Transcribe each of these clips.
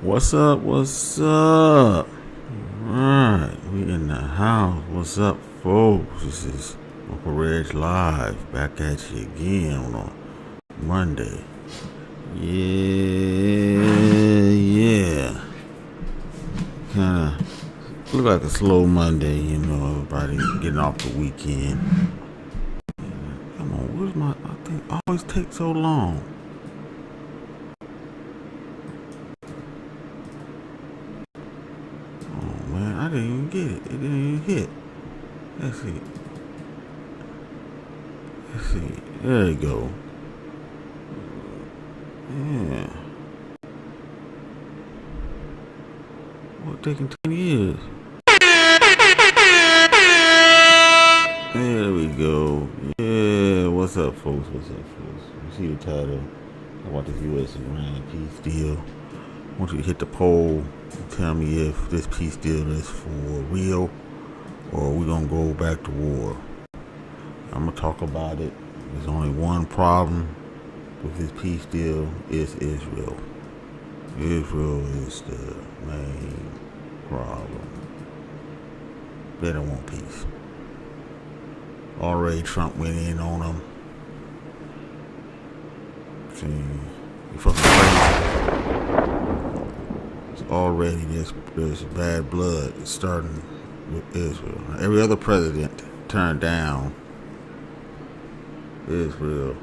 What's up? What's up? Alright, we in the house. What's up, folks? This is Uncle REG Live, back at you again on a Monday. Yeah. Kinda look like a slow Monday, you know, everybody getting off the weekend. Come on, where's my, I think always takes so long. Man, I didn't even get it. It didn't even hit. Let's see. There you go. Yeah. What, taking 10 years? There we go. Yeah. What's up, folks? You see the title? I want this U.S.-Iran peace deal. I want you to hit the poll and tell me if this peace deal is for real or we're going to go back to war. I'm going to talk about it. There's only one problem with this peace deal is Israel. Israel is the main problem. They don't want peace. Already Trump went in on them. See, you fucking crazy. Already there's bad blood starting with Israel. Every other president turned down Israel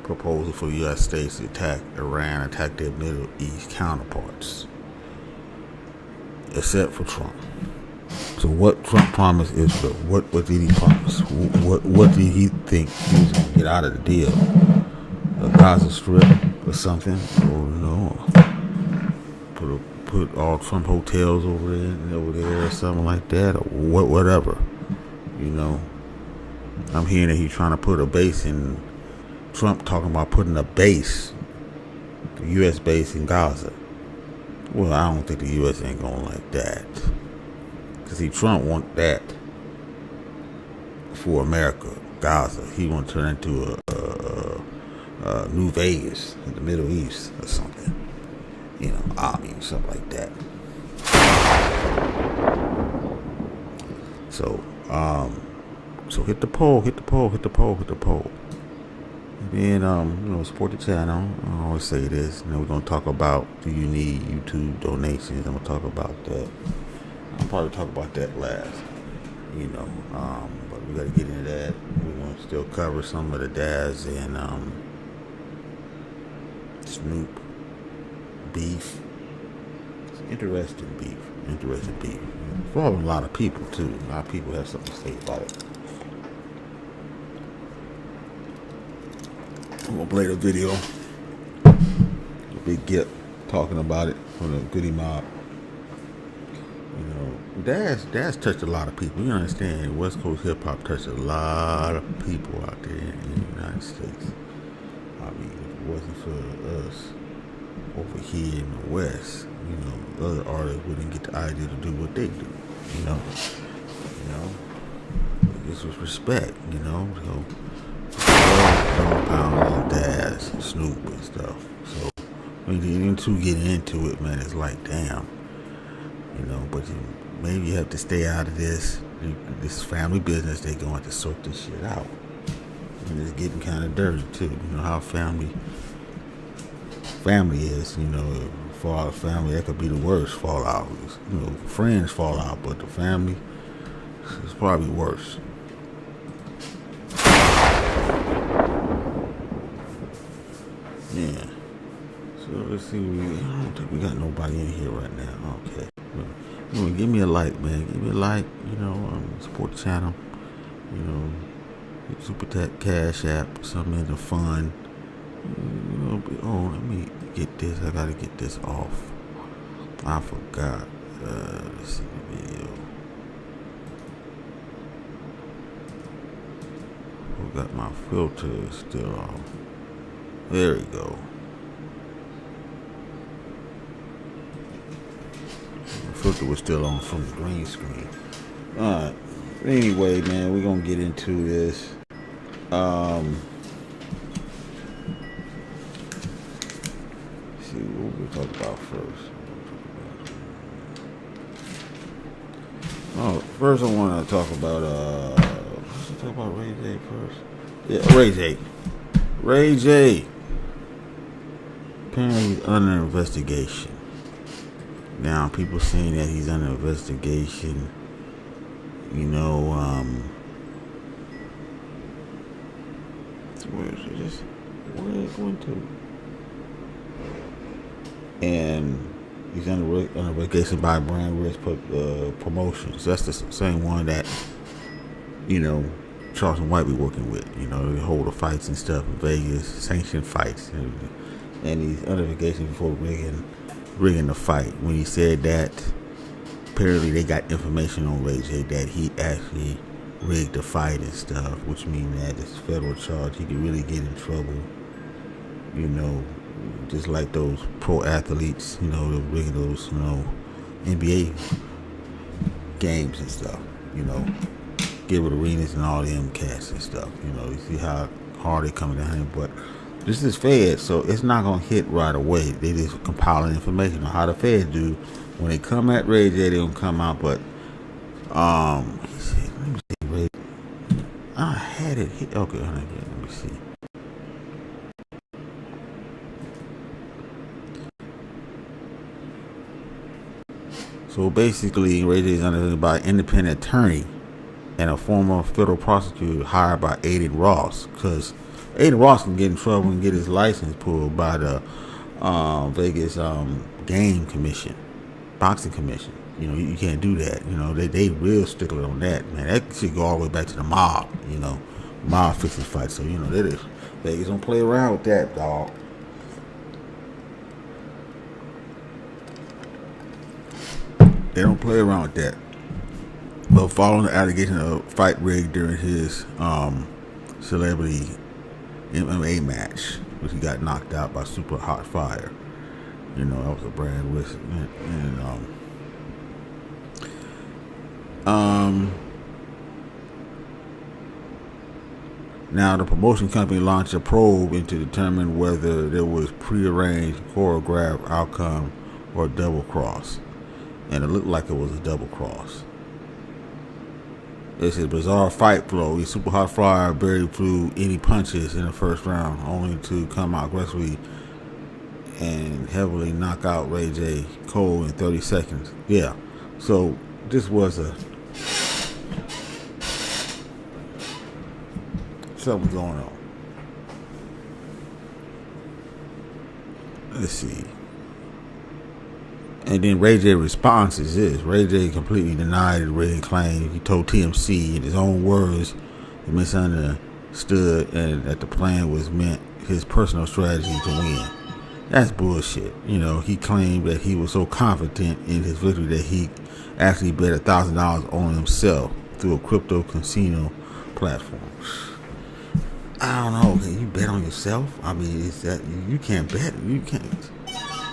proposal for the U.S. states to attack Iran, attack their Middle East counterparts, except for Trump. So what Trump promised Israel? What did he promise? What did he think he was going to get out of the deal? A Gaza Strip or something? Or put all Trump hotels over there or something like that, or whatever. You know, I'm hearing that he's trying to put a base in. Trump talking about putting a base, the U.S. base in Gaza. Well, I don't think the U.S. ain't going like that. Cause see, Trump want that for America, Gaza. He want to turn into a New Vegas in the Middle East or something. You know, army or something like that. So hit the poll. And then, support the channel. I always say this. We're going to talk about, do you need YouTube donations? I'm going to talk about that. I'll probably talk about that last. But we got to get into that. We're going to still cover some of the Daz and Snoop beef. It's interesting beef. For a lot of people, too. A lot of people have something to say about it. I'm going to play the video. The big Gip talking about it from the Goody Mob. Daz touched a lot of people. You understand? West Coast hip hop touched a lot of people out there in the United States. I mean, if it wasn't for us over here in the West, other artists wouldn't get the idea to do what they do. This was respect. So, Dog Pound and Daz and Snoop and stuff. So when you get into it, man, it's like damn. But maybe you have to stay out of this. This family business, they gonna have to sort this shit out. And it's getting kind of dirty too. You know how family is. For our family, that could be the worst fallout. Friends fall out, but the family is probably worse. Yeah. So let's see. I don't think we got nobody in here right now. Okay. Give me a like, man. Give me a like. Support the channel. Super Tech Cash App. Something in the fun. Let me get this. I gotta get this off. I forgot. Let's see the video. Got my filter still off. There we go. The filter was still on from the green screen. Alright. Anyway, man, we're gonna get into this. See, what talk about first? Oh, first I want to talk about let's talk about Ray J first. Yeah, Ray J. Ray J. Apparently he's under investigation. Now people saying that he's under investigation. You know, where is it? Where are they going to? And he's under investigation by Brand Risk Promotions. That's the same one that, you know, Charleston White be working with. You know, they hold the fights and stuff in Vegas, sanctioned fights, and he's under investigation before rigging the fight. When he said that, apparently they got information on Ray J that he actually rigged the fight and stuff, which means that it's federal charge. He could really get in trouble. You know, just like those pro athletes, you know, they're rigging those, you know, NBA games and stuff, you know, Gilbert Arenas and all them cats and stuff. You know, you see how hard they coming down here, but this is Fed, so it's not gonna hit right away. They just compiling information on how the Feds do. When they come at Ray J, they don't come out, but let me see, Ray. I had it hit. Okay, let me see. So basically, Ray J is under by an independent attorney and a former federal prosecutor hired by Aiden Ross, because Aiden Ross can get in trouble and get his license pulled by the Vegas game commission, boxing commission. You know, you can't do that. You know, they real stickler on that, man. That should go all the way back to the mob. You know, mob fixing fights. So you know, Vegas don't play around with that, dog. They don't play around with that. But following the allegation of fight rig during his celebrity MMA match, which he got knocked out by Super Hot Fire. You know, that was a brand risk. Now the promotion company launched a probe into determine whether there was prearranged, choreographed outcome or a double cross. And it looked like it was a double cross. It says bizarre fight flow. Super Hot Fire barely threw any punches in the first round, only to come out aggressively and heavily knock out Ray J cold in 30 seconds. Yeah. So this was something going on. Let's see. And then Ray J response is this. Ray J completely denied the rigging claim. He told TMC in his own words he misunderstood and that the plan was meant his personal strategy to win. That's bullshit. You know, he claimed that he was so confident in his victory that he actually bet $1,000 on himself through a crypto casino platform. I don't know. Can you bet on yourself? I mean, is that you can't bet? You can't.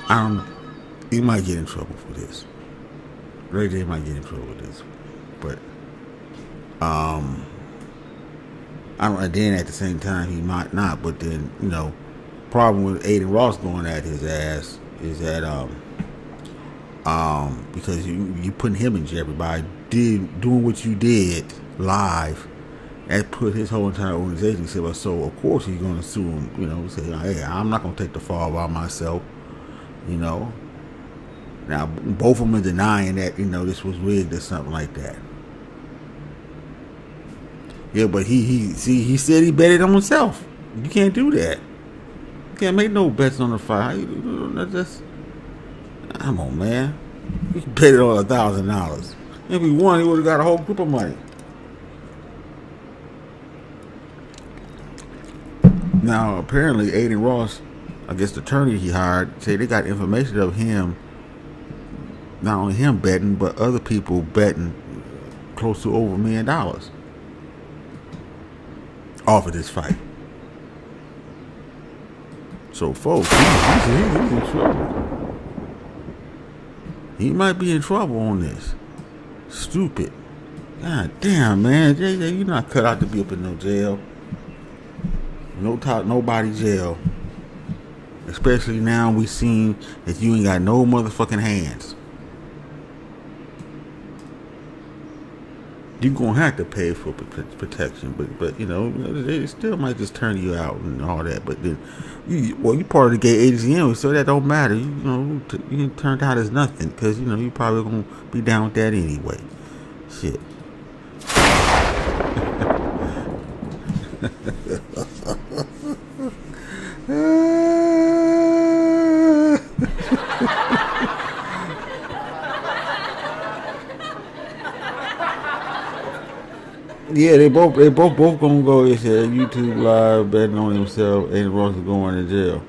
I don't know. He might get in trouble for this. Ray J might get in trouble with this, but I don't. And then at the same time, he might not. But then, you know, problem with Aiden Ross going at his ass is that because you putting him in jeopardy by doing what you did live. That put his whole entire organization in jeopardy. So of course he's going to sue him. You know, say, hey, I'm not going to take the fall by myself. You know. Now, both of them are denying that, you know, this was rigged or something like that. Yeah, but he said he bet it on himself. You can't do that. You can't make no bets on the fight. Just, come on, man. You can bet it on $1,000. If he won, he would have got a whole group of money. Now, apparently, Aiden Ross, I guess the attorney he hired, say they got information of him. Not only him betting, but other people betting close to over $1 million off of this fight. So, folks, he's in trouble. He might be in trouble on this. Stupid. God damn, man. JJ, you're not cut out to be up in no jail. Nobody jail. Especially now we seen that you ain't got no motherfucking hands. You're gonna have to pay for protection, but you know they still might just turn you out and all that. But then, you part of the gay agency anyway, so that don't matter. You know, you turned out as nothing because you know you probably gonna be down with that anyway. Shit. Yeah, they both gonna go. They said YouTube live betting on himself and Ross is going to jail.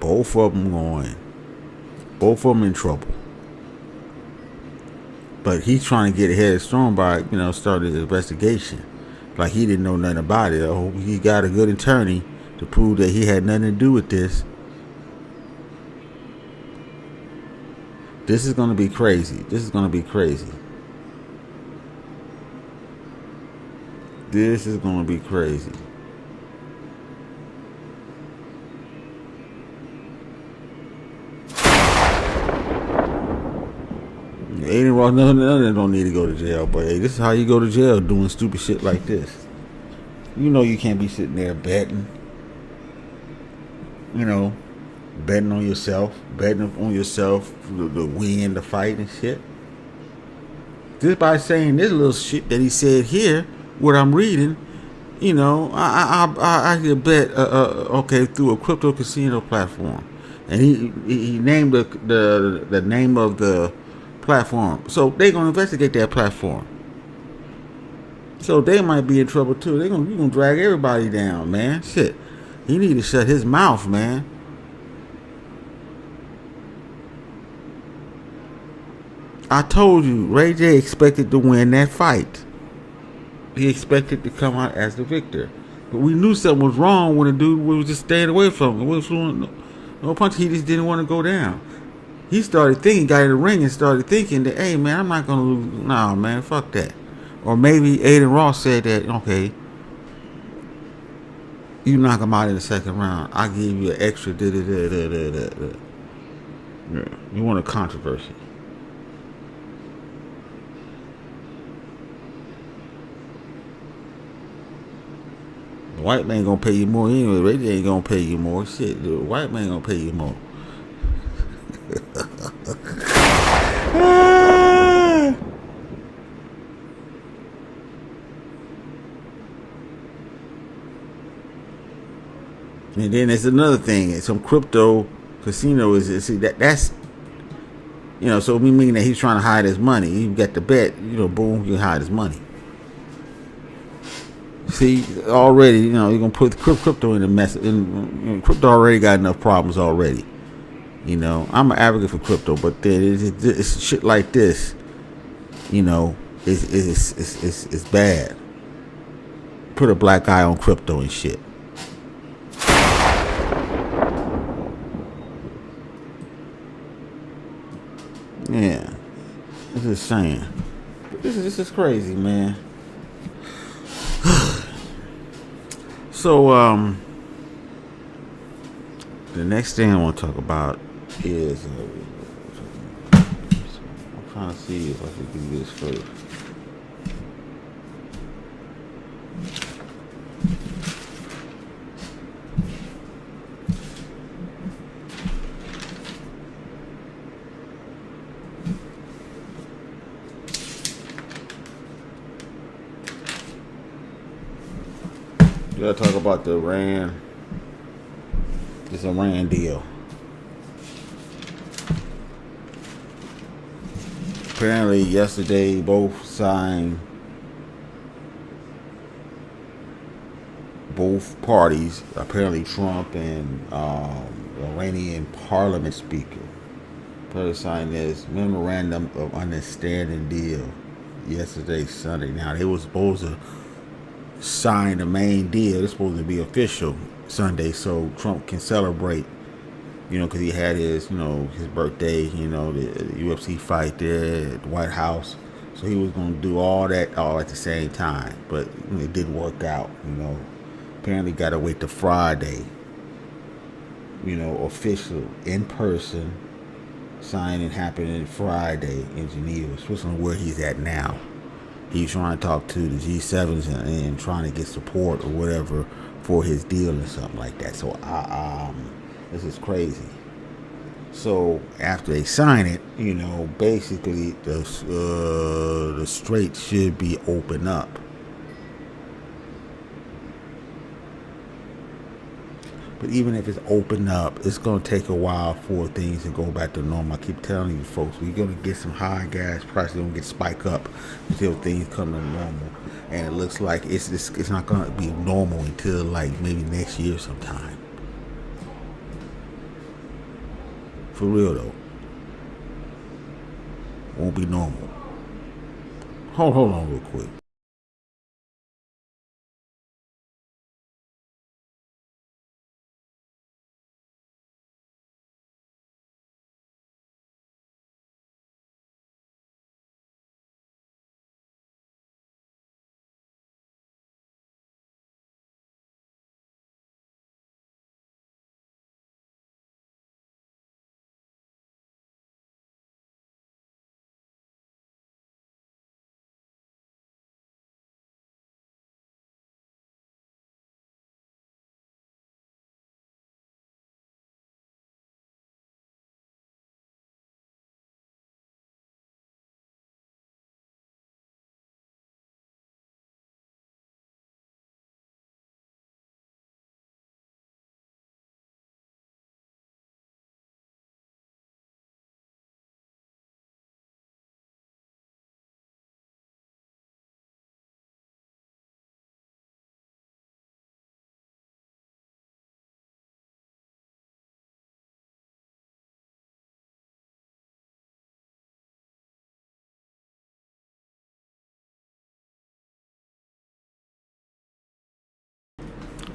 Both of them going. Both of them in trouble. But he's trying to get ahead of storm by starting the investigation, like he didn't know nothing about it. Oh, he got a good attorney to prove that he had nothing to do with this. This is gonna be crazy. This is gonna be crazy. This is gonna be crazy. Aiden Ross, none of them don't need to go to jail, but hey, this is how you go to jail, doing stupid shit like this. You know you can't be sitting there betting. Betting on yourself to win the fight and shit. Just by saying this little shit that he said here, what I'm reading, I could bet through a crypto casino platform, and he named the name of the platform. So they're gonna investigate that platform. So they might be in trouble too. You gonna drag everybody down, man. Shit, he need to shut his mouth, man. I told you, Ray J expected to win that fight. He expected to come out as the victor. But we knew something was wrong when the dude was just staying away from him. It was no punch. He just didn't want to go down. He started thinking, got in the ring and started thinking that, hey, man, I'm not going to lose. Nah, man, fuck that. Or maybe Aiden Ross said that, okay, you knock him out in the second round, I'll give you an extra da-da-da-da-da-da. Yeah. You want a controversy. The white man gonna pay you more anyway. Ray J ain't gonna pay you more. Shit, the white man gonna pay you more. And then there's another thing. Some crypto casino is see that's so we mean that he's trying to hide his money. He got the bet, boom, you can hide his money. See, already, you're gonna put crypto in the mess. Crypto already got enough problems already. I'm an advocate for crypto, but then it's shit like this. It's bad. Put a black eye on crypto and shit. Yeah, I'm just saying. This is crazy, man. So, the next thing I want to talk about is I'm trying to see if I can do this first. We gotta talk about the Iran. This Iran deal. Apparently, yesterday both signed. Both parties, apparently Trump and Iranian Parliament Speaker, signed this memorandum of understanding deal yesterday, Sunday. Now they were supposed to sign the main deal. It's supposed to be official Sunday, so Trump can celebrate, because he had his, his birthday, the UFC fight there at the White House. So he was going to do all that all at the same time, but it didn't work out, Apparently got to wait till Friday official in person signing happening Friday in Geneva, Switzerland, where he's at now. He's trying to talk to the G7s and trying to get support or whatever for his deal and something like that. So this is crazy. So after they sign it, basically the strait should be open up. But even if it's open up, it's going to take a while for things to go back to normal. I keep telling you folks, we're going to get some high gas prices. Going to get spike up until things come to normal. And it looks like it's not going to be normal until like maybe next year sometime. For real though. Won't be normal. Hold on real quick.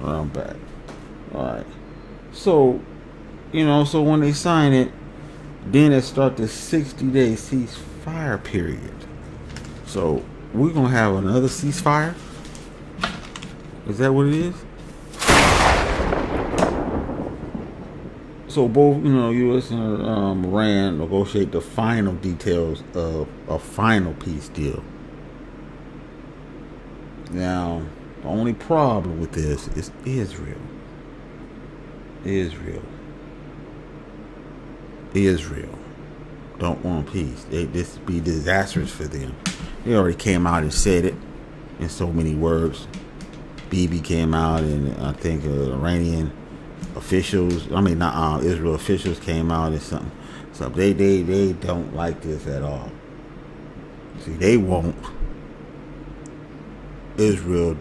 I'm back. All right. So, so when they sign it, then it starts the 60-day ceasefire period. So we're gonna have another ceasefire. Is that what it is? So both, U.S. and Iran negotiate the final details of a final peace deal. Now, the only problem with this is Israel. Israel don't want peace. This would be disastrous for them. They already came out and said it in so many words. Bibi came out, and I think Iranian officials, not Israel officials came out and something. So they don't like this at all. See, they want Israel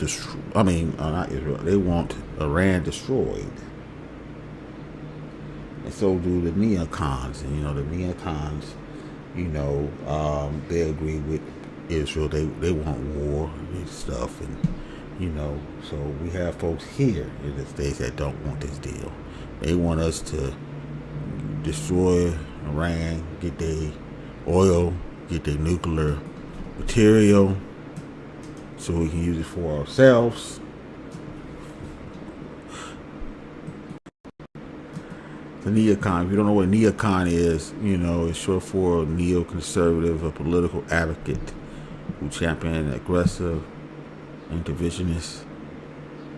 not Israel. They want Iran destroyed. And so do the neocons. And, the neocons, they agree with Israel. They want war and stuff. And, so we have folks here in the States that don't want this deal. They want us to destroy Iran, get their oil, get their nuclear material, so we can use it for ourselves. The neocon, if you don't know what a neocon is, it's short for neoconservative, a political advocate who champion aggressive, interventionist,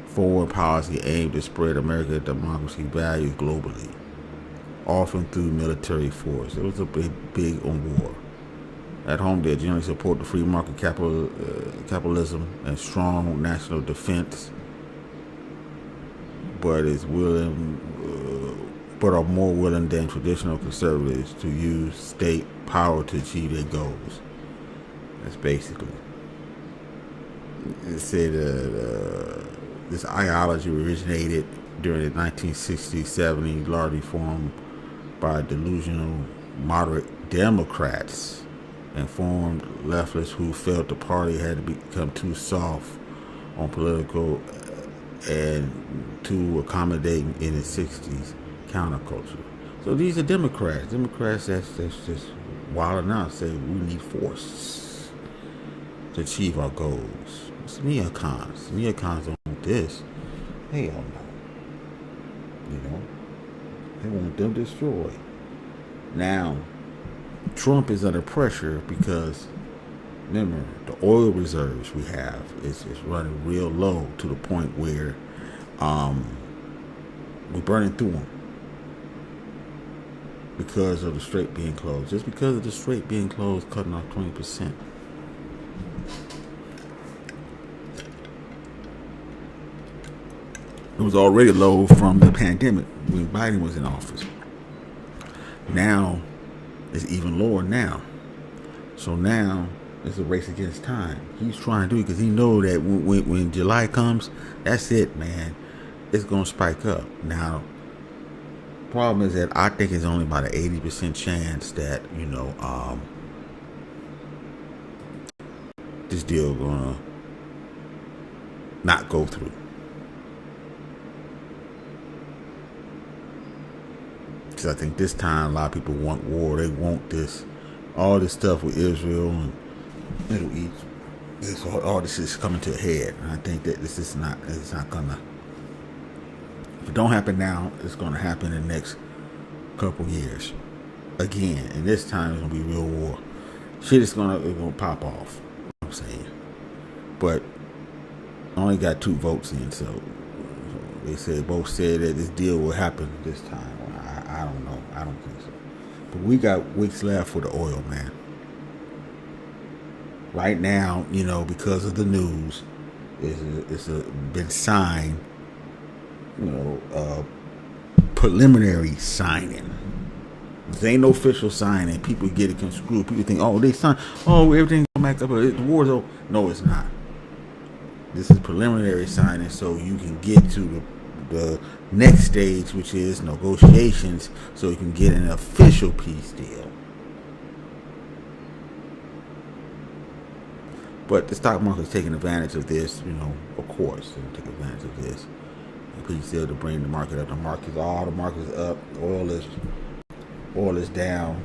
foreign policy aimed to spread American democracy values globally, often through military force. It was a big on war. At home, they generally support the free market capitalism and strong national defense, but are more willing than traditional conservatives to use state power to achieve their goals. That's basically. It said this ideology originated during the 1960s-70s, largely formed by delusional moderate Democrats and formed leftists who felt the party had to become too soft on political and too accommodating in its 60s counterculture. So these are Democrats. Democrats that's just wilding out, say we need force to achieve our goals. It's neocons. Neocons don't want this. Hell no. They want them destroyed. Now, Trump is under pressure because, remember, the oil reserves we have is running real low to the point where we're burning through them because of the strait being closed. Just because of the strait being closed, cutting off 20%. It was already low from the pandemic when Biden was in office. Now, it's even lower now. So now, it's a race against time. He's trying to do it because he knows that when July comes, that's it, man. It's going to spike up. Now, problem is that I think it's only about an 80% chance that, this deal going to not go through. Because I think this time a lot of people want war. They want this, all this stuff with Israel and Middle East. All this is coming to a head. And I think that it's not gonna. If it don't happen now, it's gonna happen in the next couple years again. And this time it's gonna be real war. Shit is gonna pop off. You know what I'm saying, but I only got 2 votes in, so they both said that this deal will happen this time. I don't know. I don't think so. But we got weeks left for the oil, man. Right now, because of the news, it's been signed, preliminary signing. There ain't no official signing. People get it construed. People think, oh, they signed. Oh, everything's back up. The war's over. No, it's not. This is preliminary signing, so you can get to the next stage, which is negotiations, so you can get an official peace deal. But the stock market is taking advantage of this, of course. They're taking advantage of this. A peace deal to bring the market up. All the market's up. Oil is down.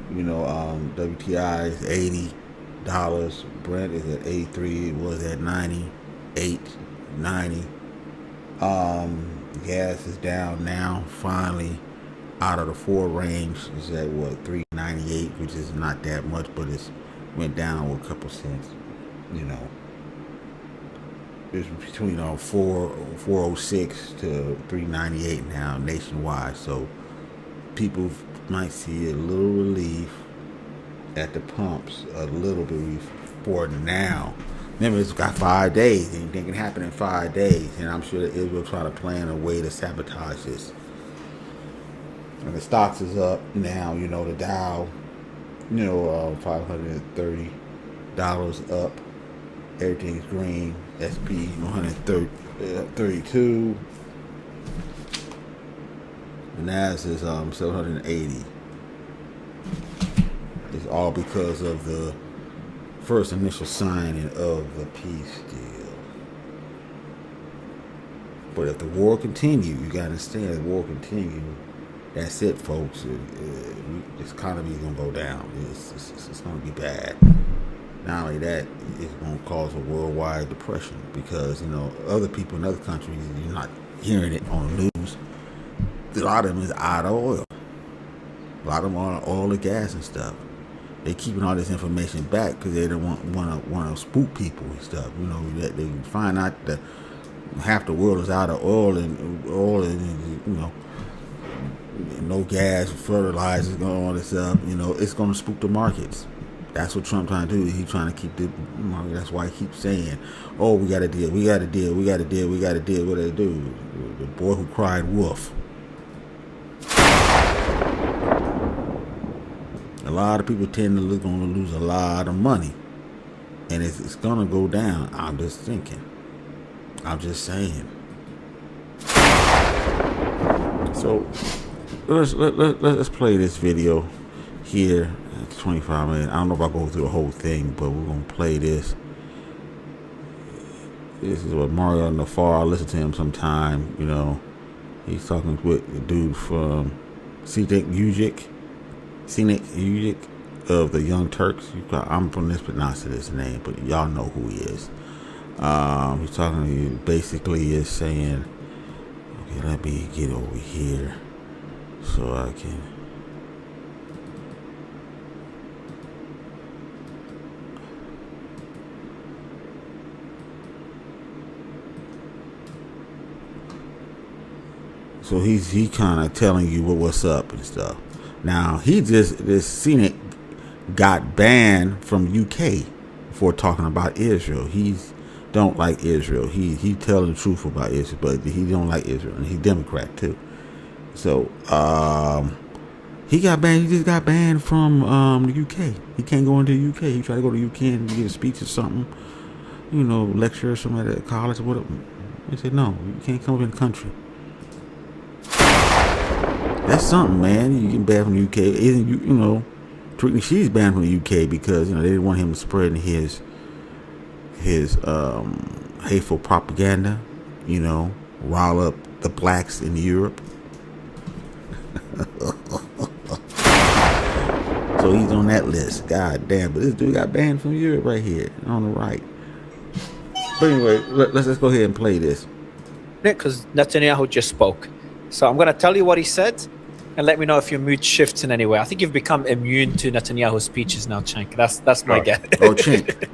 WTI is $80. Brent is at 83. It was at 98, 90. Gas is down now, finally, out of the 4 range. It's at $3.98, which is not that much, but it's went down a couple cents. It's between 406 to $3.98 now nationwide. So people might see a little relief at the pumps, a little bit relief for now. Remember, it's got 5 days. Anything can happen in 5 days. And I'm sure that Israel try to plan a way to sabotage this. And the stocks is up now. The Dow, $530 up. Everything's green. SP 132. The NAS is 780. It's all because of the first initial signing of the peace deal. But if the war continue, you gotta understand, the war continue, that's it, folks. This economy is gonna go down. It's gonna be bad. Not only that, it's gonna cause a worldwide depression because other people in other countries, you're not hearing it on the news. A lot of them is out of oil. A lot of them are on oil and gas and stuff. They keeping all this information back because they don't want to spook people and stuff. That they find out that half the world is out of oil and no gas, fertilizers, all this stuff. It's going to spook the markets. That's what Trump trying to do. He's trying to keep the market. That's why he keeps saying, "Oh, we got a deal. We got a deal. We got a deal. We got a deal." What they do? The boy who cried wolf. A lot of people tend to lose a lot of money, and it's gonna go down. I'm just thinking. I'm just saying. So let's play this video here. It's 25 minutes. I don't know if I'll go through the whole thing, but we're gonna play this. This is what Mario Nafar. I listen to him sometime. He's talking with a dude from Scenic Ujic of the Young Turks. I'm from this, but not to this name, but y'all know who he is. He's talking to you, basically is saying, okay, let me get over here so I can. So he kind of telling you what's up and stuff. Now he just this Senate got banned from UK for talking about Israel. He's don't like Israel. He telling the truth about Israel, but he don't like Israel, and he's Democrat too. So he got banned. He just got banned from the UK. He can't go into the UK. He tried to go to the UK and give a speech or something, lecture or something at college or whatever. They said no, you can't come in the country. That's something, man. You get banned from the UK. Isn't she's banned from the UK because they didn't want him spreading his hateful propaganda. Rile up the blacks in Europe. So he's on that list. God damn, but this dude got banned from Europe right here on the right. But anyway, let's go ahead and play this. Because Netanyahu just spoke. So I'm going to tell you what he said, and let me know if your mood shifts in any way. I think you've become immune to Netanyahu's speeches now, Chink. That's my guess. Oh, Chink.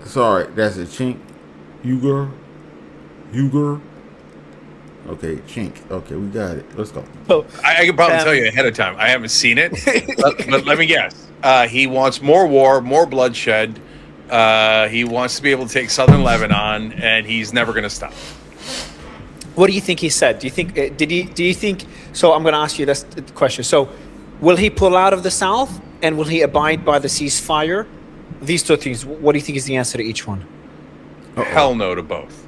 Sorry, that's a Chink. Uyghur. Okay, Chink. Okay, we got it. Let's go. I can probably tell you ahead of time. I haven't seen it, but let me guess. He wants more war, more bloodshed. He wants to be able to take southern Lebanon, and he's never going to stop. What do you think he said? Do you think do you think so? I'm going to ask you this question. So, will he pull out of the south, and will he abide by the ceasefire? These two things. What do you think is the answer to each one? Hell no to both.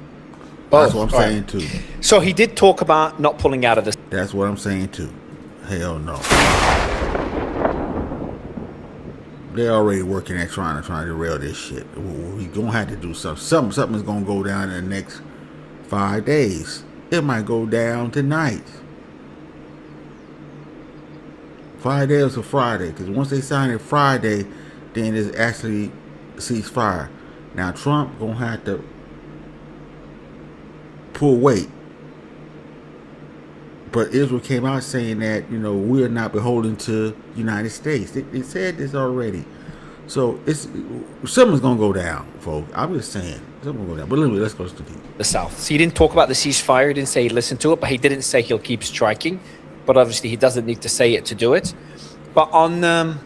That's what I'm saying too. So he did talk about not pulling out of this. That's what I'm saying too. Hell no. They're already working at trying to derail this shit. We're gonna have to do something. Something's gonna go down in the next 5 days. It might go down tonight. Friday or Friday, because once they sign it Friday, then it's actually ceasefire. Now Trump gonna have to pull weight, but Israel came out saying that we're not beholden to the United States. They said this already, so something's gonna go down, folks. I'm just saying something's gonna go down. But anyway, let's go to the south. So he didn't talk about the ceasefire. He didn't say he listened to it, but he didn't say he'll keep striking. But obviously, he doesn't need to say it to do it. But on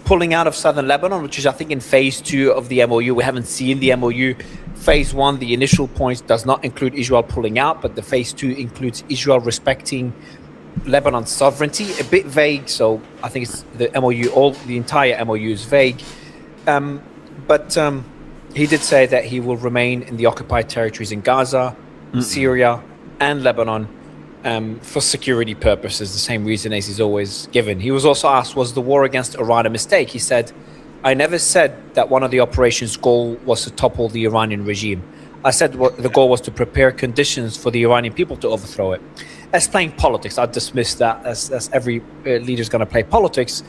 pulling out of southern Lebanon, which is I think in phase 2 of the MOU, we haven't seen the MOU. Phase 1, the initial points, does not include Israel pulling out, but the phase 2 includes Israel respecting Lebanon's sovereignty. A bit vague, so I think it's the MOU. The entire MOU is vague. But he did say that he will remain in the occupied territories in Gaza, Syria, and Lebanon for security purposes, the same reason as he's always given. He was also asked, was the war against Iran a mistake? He said, I never said that one of the operation's goal was to topple the Iranian regime. I said the goal was to prepare conditions for the Iranian people to overthrow it. As playing politics, I dismiss that as every leader's going to play politics.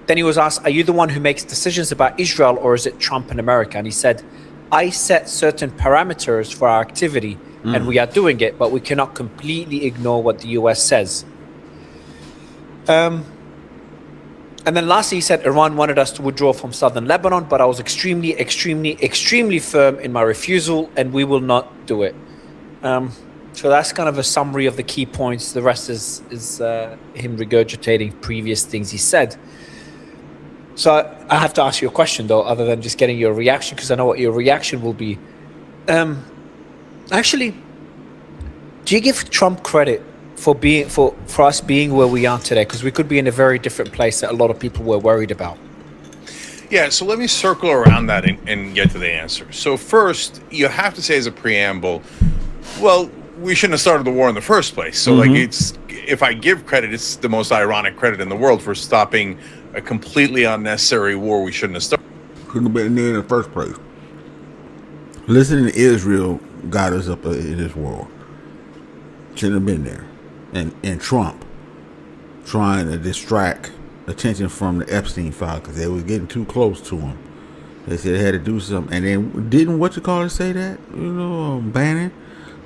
Then he was asked, are you the one who makes decisions about Israel, or is it Trump in America? And he said, I set certain parameters for our activity, and we are doing it, but we cannot completely ignore what the US says. And then lastly, he said, Iran wanted us to withdraw from southern Lebanon, but I was extremely, extremely, extremely firm in my refusal, and we will not do it. So that's kind of a summary of the key points. The rest is him regurgitating previous things he said. So I have to ask you a question, though, other than just getting your reaction, because I know what your reaction will be. Actually, do you give Trump credit for us being where we are today? Because we could be in a very different place that a lot of people were worried about. Yeah, so let me circle around that and get to the answer. So first, you have to say as a preamble, well, we shouldn't have started the war in the first place. So if I give credit, it's the most ironic credit in the world for stopping a completely unnecessary war we shouldn't have started. Couldn't have been there in the first place. Listening to Israel got us up in this war. Shouldn't have been there. And Trump trying to distract attention from the Epstein file because they were getting too close to him. They said they had to do something. And then didn't say that? Bannon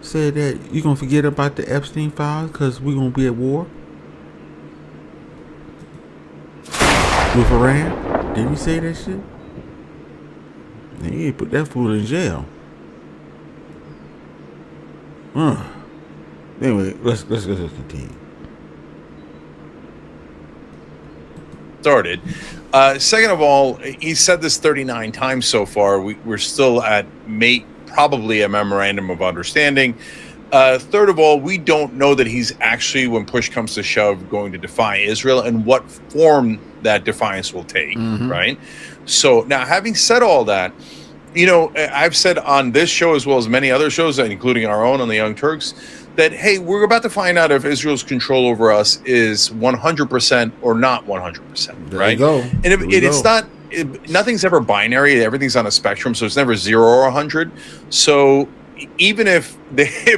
said that you're going to forget about the Epstein files because we're going to be at war. with Iran? Did he say that shit? And he put that fool in jail. Anyway, let's continue. Started. Second of all, he said this 39 times so far. We're still at probably a memorandum of understanding. Third of all, we don't know that he's actually, when push comes to shove, going to defy Israel and what form that defiance will take, right? So now, having said all that, I've said on this show as well as many other shows, including our own on the Young Turks, that, hey, we're about to find out if Israel's control over us is 100% or not 100%, There right? you go. And it's not, nothing's ever binary. Everything's on a spectrum, so it's never 0 or 100. So even if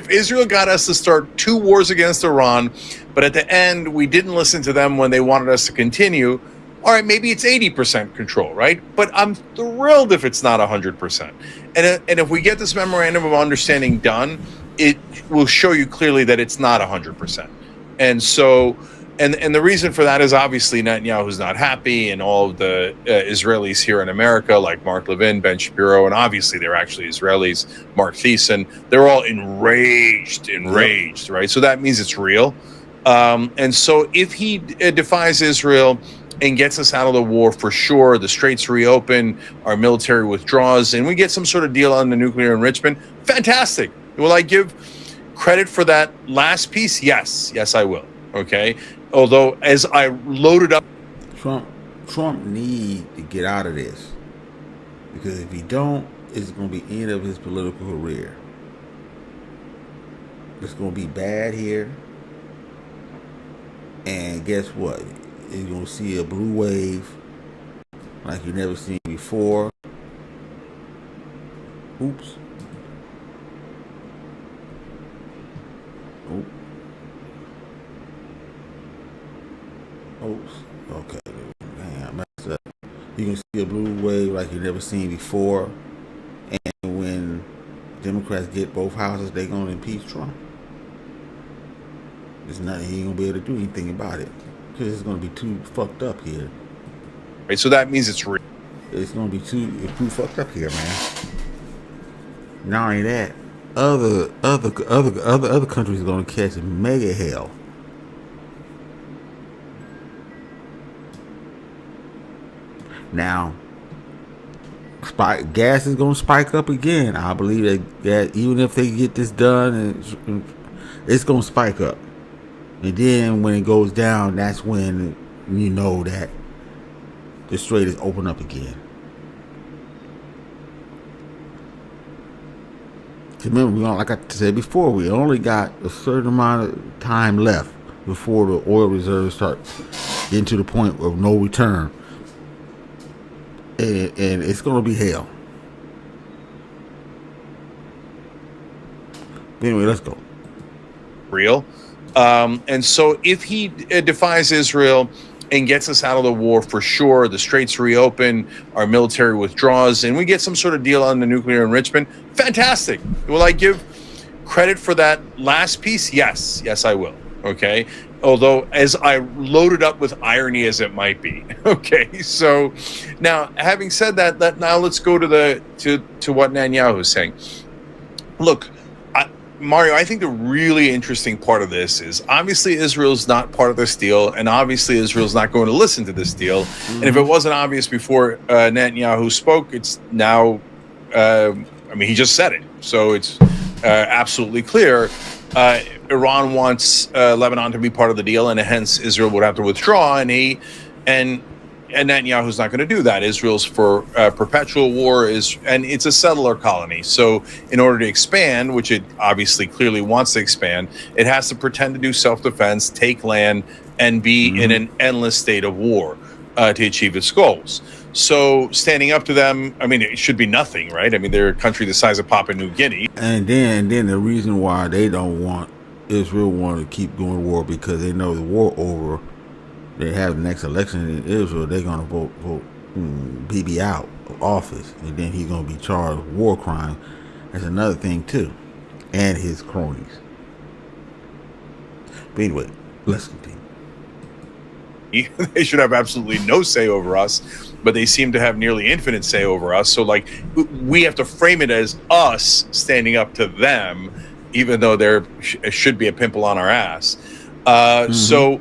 Israel got us to start 2 wars against Iran, but at the end we didn't listen to them when they wanted us to continue, all right, maybe it's 80% control, right? But I'm thrilled if it's not 100%. And if we get this memorandum of understanding done, it will show you clearly that it's not 100%. And so, and the reason for that is obviously Netanyahu's not happy, and all of the Israelis here in America, like Mark Levin, Ben Shapiro, and obviously they're actually Israelis, Mark Thiessen, they're all enraged, right? So that means it's real. And so if he defies Israel and gets us out of the war for sure, the straits reopen, our military withdraws, and we get some sort of deal on the nuclear enrichment, fantastic. Will I give credit for that last piece? Yes, I will. Okay. Although, as I loaded up, Trump need to get out of this, because if he don't, it's going to be end of his political career. It's going to be bad here, and guess what? You're going to see a blue wave like you never seen before. Oops. Oops. Okay. Man, I messed up. You can see a blue wave like you never seen before. And when Democrats get both houses, they're going to impeach Trump. There's nothing, he ain't going to be able to do anything about it, because it's going to be too fucked up here. Right, so that means it's real. It's going to be too fucked up here, man. Not only that, other countries are going to catch mega hell. Now, gas is going to spike up again. I believe that even if they get this done, it's going to spike up. And then when it goes down, that's when you know that the strait is open up again. Remember, like I said before, we only got a certain amount of time left before the oil reserves start getting to the point of no return. And it's going to be hell. But anyway, let's go. Real. And so if he defies Israel and gets us out of the war for sure, the straits reopen, our military withdraws, and we get some sort of deal on the nuclear enrichment, fantastic. Will I give credit for that last piece? Yes, I will. Okay. Although, as I loaded up with irony as it might be. Okay. So now, having said that, now let's go to what Netanyahu is saying. Look, Mario, I think the really interesting part of this is obviously Israel's not part of this deal, and obviously Israel's not going to listen to this deal. And if it wasn't obvious before Netanyahu spoke, it's now, he just said it. So it's absolutely clear. Iran wants Lebanon to be part of the deal, and hence Israel would have to withdraw, and Netanyahu's not going to do that. Israel's for perpetual war, and it's a settler colony. So in order to expand, which it obviously clearly wants to expand, it has to pretend to do self-defense, take land, and be in an endless state of war to achieve its goals. So standing up to them, it should be nothing, right? They're a country the size of Papua New Guinea. And then the reason why they don't want Israel want to keep going to war, because they know the war over. They have the next election in Israel, they're going to vote Bibi out of office, and then he's going to be charged with war crimes. That's another thing too, and his cronies. But anyway, let's continue. They should have absolutely no say over us, but they seem to have nearly infinite say over us. So like we have to frame it as us standing up to them, even though there should be a pimple on our ass. So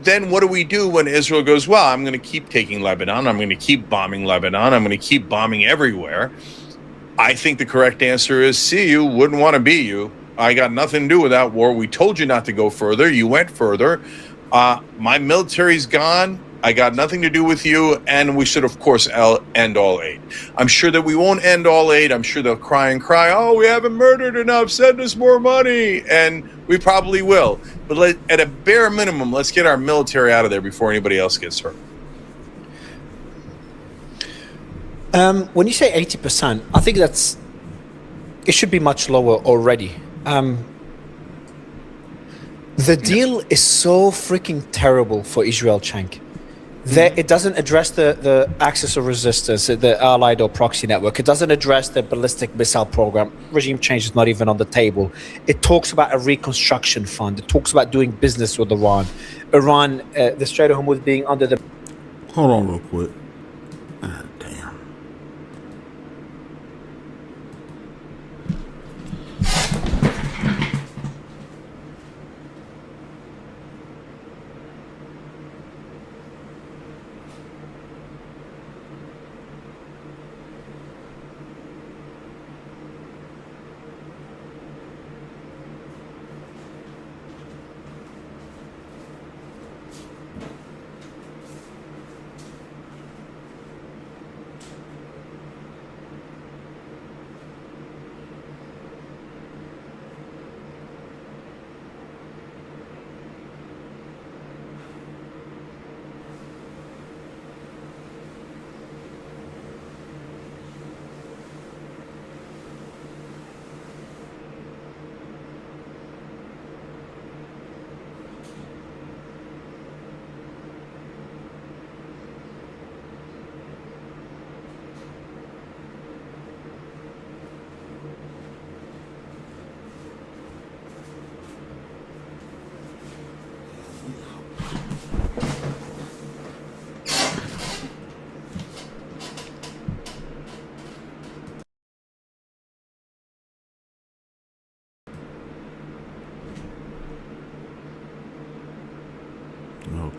then what do we do when Israel goes, well, I'm going to keep taking Lebanon, I'm going to keep bombing Lebanon, I'm going to keep bombing everywhere? I think the correct answer is, see you, wouldn't want to be you. I got nothing to do with that war. We told you not to go further. You went further. My military's gone. I got nothing to do with you. And we should, of course, end all aid. I'm sure that we won't end all aid. I'm sure they'll cry and cry, oh, we haven't murdered enough. Send us more money. And we probably will. But at a bare minimum, let's get our military out of there before anybody else gets hurt. When you say 80%, I think it should be much lower already. The deal is so freaking terrible for Israel, Cenk. It doesn't address the axis of resistance, the allied or proxy network. It doesn't address the ballistic missile program. Regime change is not even on the table. It talks about a reconstruction fund. It talks about doing business with Iran. The Strait of Hormuz being under the... Hold on real quick. God damn.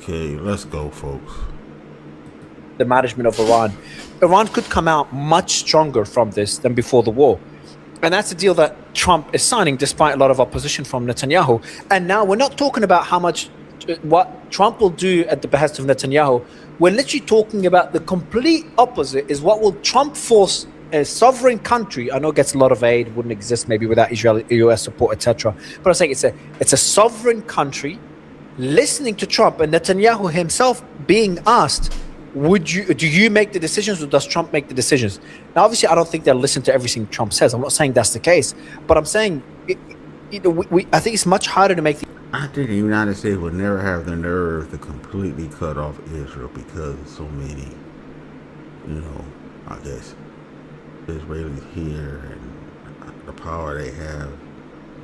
Okay, let's go, folks. the management of Iran. Iran could come out much stronger from this than before the war. And that's the deal that Trump is signing, despite a lot of opposition from Netanyahu. And now we're not talking about how much, what Trump will do at the behest of Netanyahu. We're literally talking about the complete opposite, is what will Trump force a sovereign country. I know it gets a lot of aid, wouldn't exist maybe without Israel, US support, etc. But I'm saying it's a sovereign country listening to Trump, and Netanyahu himself being asked, do you make the decisions, or does Trump make the decisions? Now, obviously, I don't think they'll listen to everything Trump says. I'm not saying that's the case, but I'm saying I think it's much harder to make. I think the United States would never have the nerve to completely cut off Israel because of so many, I guess, Israelis here and the power they have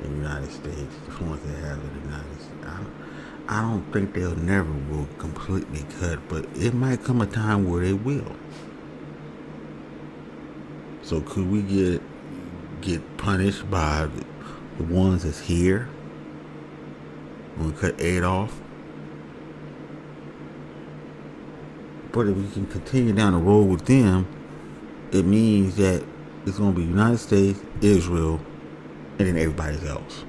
in the United States, the influence they have in the United States. I don't think they'll never will completely cut, but it might come a time where they will. So could we get punished by the ones that's here when we cut aid off? But if we can continue down the road with them, it means that it's going to be United States, Israel, and then everybody else.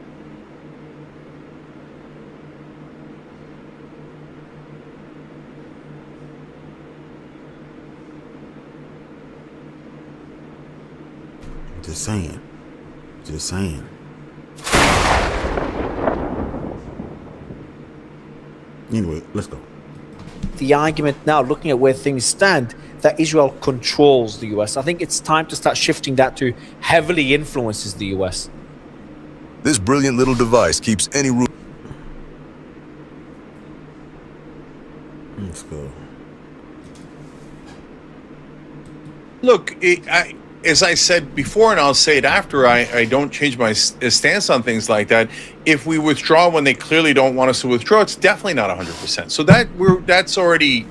Just saying. Anyway, let's go. The argument now, looking at where things stand, that Israel controls the US. I think it's time to start shifting that to heavily influences the US. This brilliant little device keeps any room. Let's go. Look, as I said before, and I'll say it after, I don't change my stance on things like that. if we withdraw when they clearly don't want us to withdraw, it's definitely not 100%. So that's already,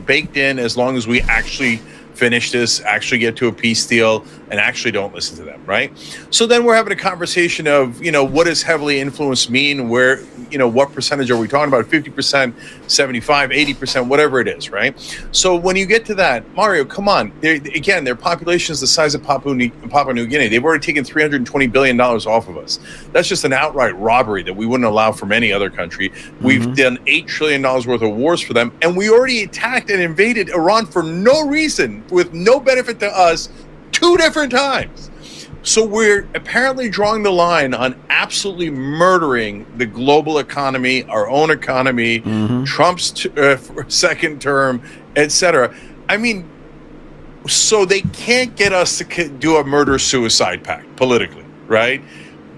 baked in, as long as we actually finish this, actually get to a peace deal, and actually don't listen to them, right? So then we're having a conversation of, what does heavily influenced mean? Where, what percentage are we talking about? 50%, 75, 80%, whatever it is, right? So when you get to that, Mario, come on. Again, their population is the size of Papua New Guinea. They've already taken $320 billion off of us. That's just an outright robbery that we wouldn't allow from any other country. We've done $8 trillion worth of wars for them, and we already attacked and invaded Iran for no reason, with no benefit to us, 2 different times. So we're apparently drawing the line on absolutely murdering the global economy, our own economy, Trump's second term, etc. I mean, so they can't get us to do a murder-suicide pact politically, right?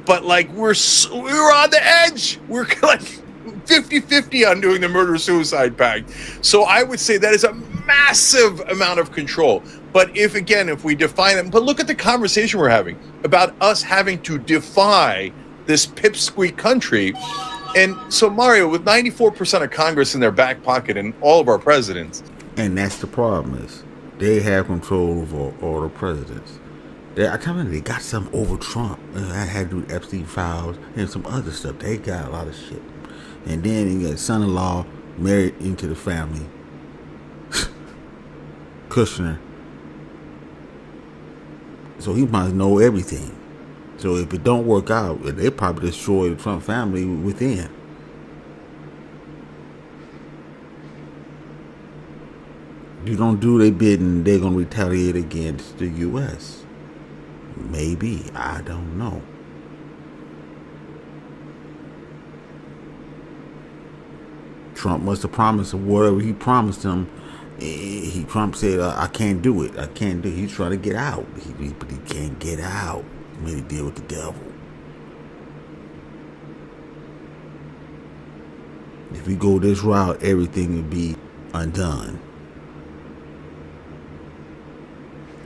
But like we're on the edge. We're like 50-50 on doing the murder-suicide pact. So I would say that is a massive amount of control. But if we define it, but look at the conversation we're having about us having to defy this pipsqueak country. And so, Mario, with 94% of Congress in their back pocket and all of our presidents. And that's the problem is they have control over all the presidents. I tell you, they got something over Trump. I had to do Epstein files and some other stuff. They got a lot of shit. And then you got son-in-law married into the family. Kushner. So he must know everything. So if it don't work out, they probably destroy the Trump family within. You don't do their bidding, they're going to retaliate against the U.S. Maybe. I don't know. Trump must have promised whatever he promised them. Trump said, I can't do it. I can't do it. He's trying to get out. But he can't get out. He made a deal with the devil. If we go this route, everything will be undone.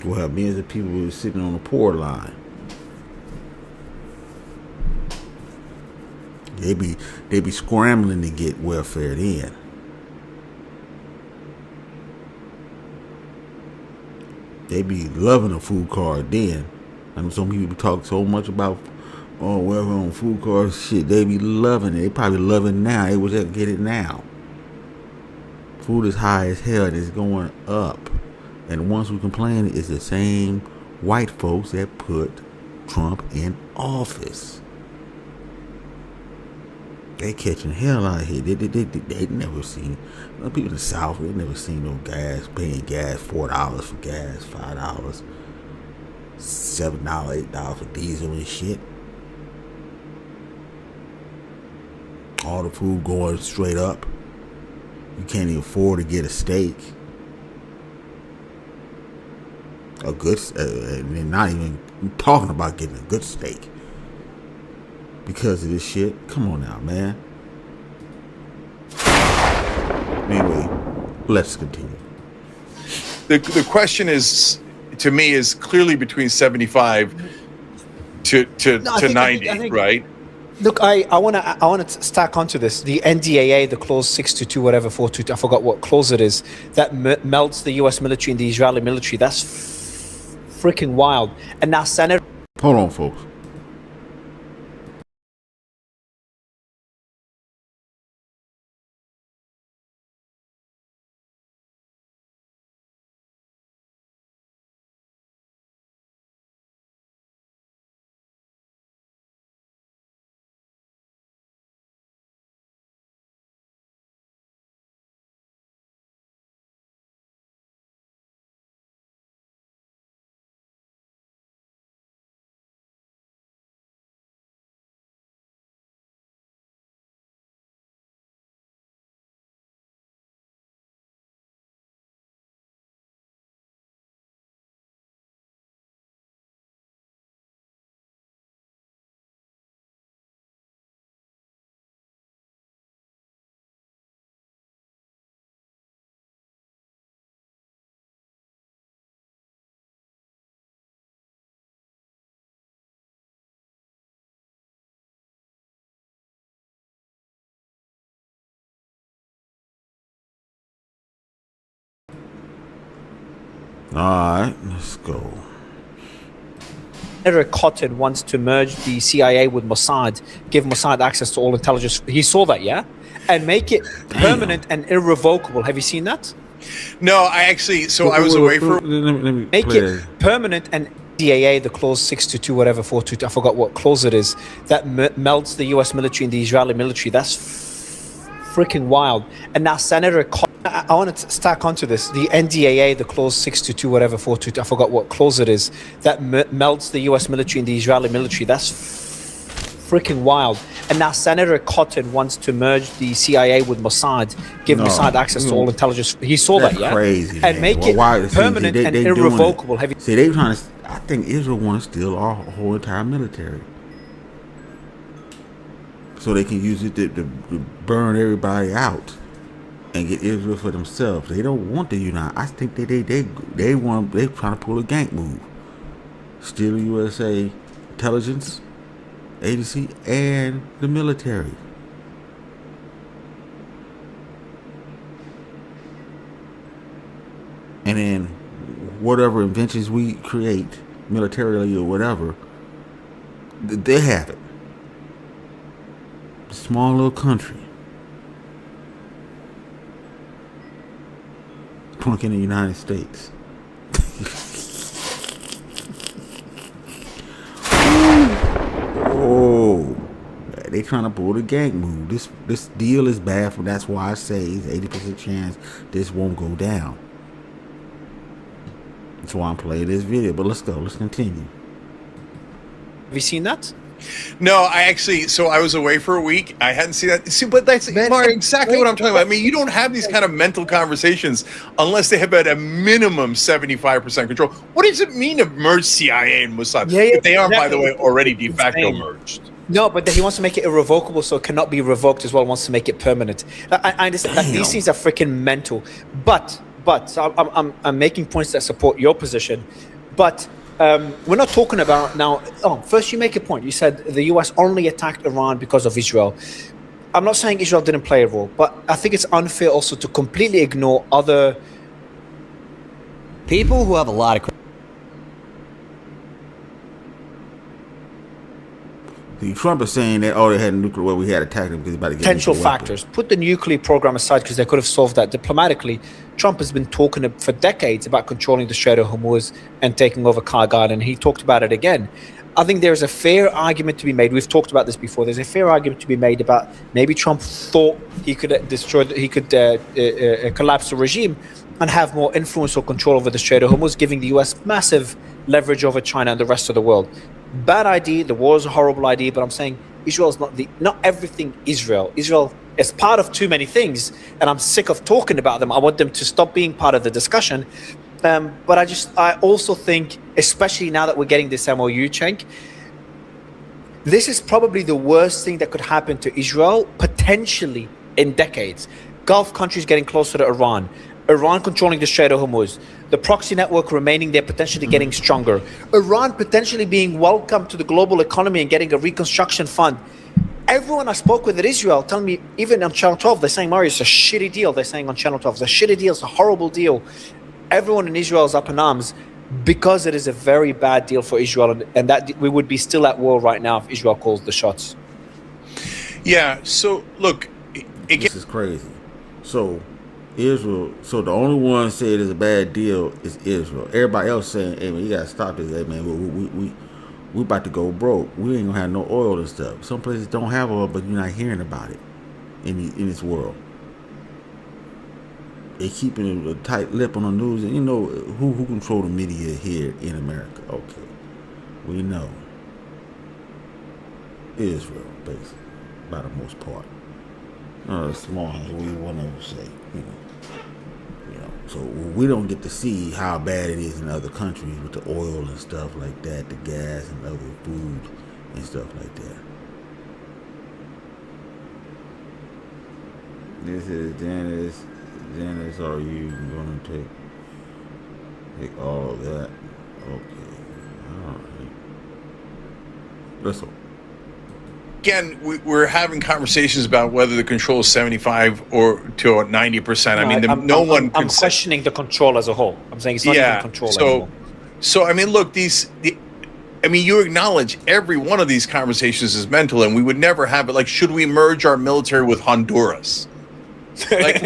We'll have millions of people who are sitting on the poor line. They be scrambling to get welfare in. They be loving a food card then. I know some people talk so much about welfare on food cards. Shit, they be loving it. They probably love it now. They wish they could get it now. Food is high as hell and it's going up. And the ones who complain is the same white folks that put Trump in office. They catching hell out here. They never seen, people in the South, they never seen no gas, paying gas $4 for gas, $5, $7, $8 for diesel and shit. All the food going straight up. You can't even afford to get a steak. A good, and they're not even talking about getting a good steak because of this shit. Come on now, man. Anyway, let's continue. The question is, to me, is clearly between 75 to 90, right? Look, I want to stack onto this. The NDAA, the clause 622, whatever 422, I forgot what clause it is, that melts the U.S. military and the Israeli military. That's freaking wild. And now Senate. Hold on, folks. All right, let's go. Senator Cotton wants to merge the CIA with Mossad, give Mossad access to all intelligence. He saw that, yeah? And make it permanent and irrevocable. Have you seen that? No, I actually. So I was away for. Let me Make play it this. permanent and DAA, the clause 622, whatever, 422, I forgot what clause it is, that melts the US military and the Israeli military. That's freaking wild. And now Senator Cotton, I want to stack onto this. The NDAA, the clause 622, whatever, 422, I forgot what clause it is, that melts the US military and the Israeli military. That's freaking wild. And now Senator Cotton wants to merge the CIA with Mossad, give Mossad access to all intelligence. He saw that, yeah? Crazy, and man. make Well, it permanent and irrevocable. Have you See, they trying to. I think Israel want to steal our whole entire military, so they can use it to burn everybody out and get Israel for themselves. They don't want to unite. I think they want. They trying to pull a gank move, steal USA intelligence agency and the military. And then whatever inventions we create militarily or whatever, they have it. Small little country. Plunk in the United States. Oh, they trying to pull the gang move. This deal is bad for. That's why I say it's 80% chance this won't go down. That's why I'm playing this video. But let's go. Let's continue. Have you seen that? No, I actually. So I was away for a week. I hadn't seen that. See, but that's Mario, exactly what I'm talking about. I mean, you don't have these kind of mental conversations unless they have at a minimum 75% control. What does it mean to merge CIA and Mossad? Yeah, They are, by the way, exactly. already de facto merged. No, but he wants to make it irrevocable, so it cannot be revoked as well. Wants to make it permanent. I understand that these things are freaking mental. But so I'm making points that support your position. But we're not talking about now. Oh, first you make a point. You said the US only attacked Iran because of Israel. I'm not saying Israel didn't play a role, but I think it's unfair also to completely ignore other people who have a lot of. Trump is saying that they had a nuclear. Well, we had attacked them because about to get potential nuclear factors. Put the nuclear program aside because they could have solved that diplomatically. Trump has been talking for decades about controlling the Strait of Hormuz and taking over Kharg Island. He talked about it again. I think there's a fair argument to be made. We've talked about this before. There's a fair argument to be made about maybe Trump thought he could collapse the regime and have more influence or control over the Strait of Hormuz, giving the US massive leverage over China and the rest of the world. Bad idea. The war is a horrible idea, but I'm saying Israel is not everything Israel. Israel is part of too many things, and I'm sick of talking about them. I want them to stop being part of the discussion. But I also think, especially now that we're getting this MOU, Cenk, this is probably the worst thing that could happen to Israel potentially in decades. Gulf countries getting closer to Iran. Iran controlling the Strait of Hormuz, the proxy network remaining there, potentially getting stronger, Iran potentially being welcomed to the global economy and getting a reconstruction fund. Everyone I spoke with at Israel telling me, even on Channel 12, they're saying, Mario, it's a shitty deal. They're saying on Channel 12, it's a shitty deal, it's a horrible deal. Everyone in Israel is up in arms because it is a very bad deal for Israel, and that we would be still at war right now if Israel calls the shots. Yeah, so look, This is crazy. So Israel, so the only one said it's a bad deal is Israel. Everybody else saying, hey man, you gotta stop this. Hey man, we about to go broke. We ain't gonna have no oil and stuff. Some places don't have oil, but you're not hearing about it in this world. They keeping a tight lip on the news, and you know who control the media here in America. Okay, we know Israel, basically, by the most part. As small as we want to say, you know. So we don't get to see how bad it is in other countries with the oil and stuff like that, the gas and other food and stuff like that. This is Janice. Janice, are you going to take all of that? Okay. All right. Let's go. again, we're having conversations about whether the control is 75 or to 90%. I mean, I'm questioning the control as a whole. I'm saying it's not even control anymore. So I mean, look, you acknowledge every one of these conversations is mental, and we would never have it. Like, should we merge our military with Honduras? Like,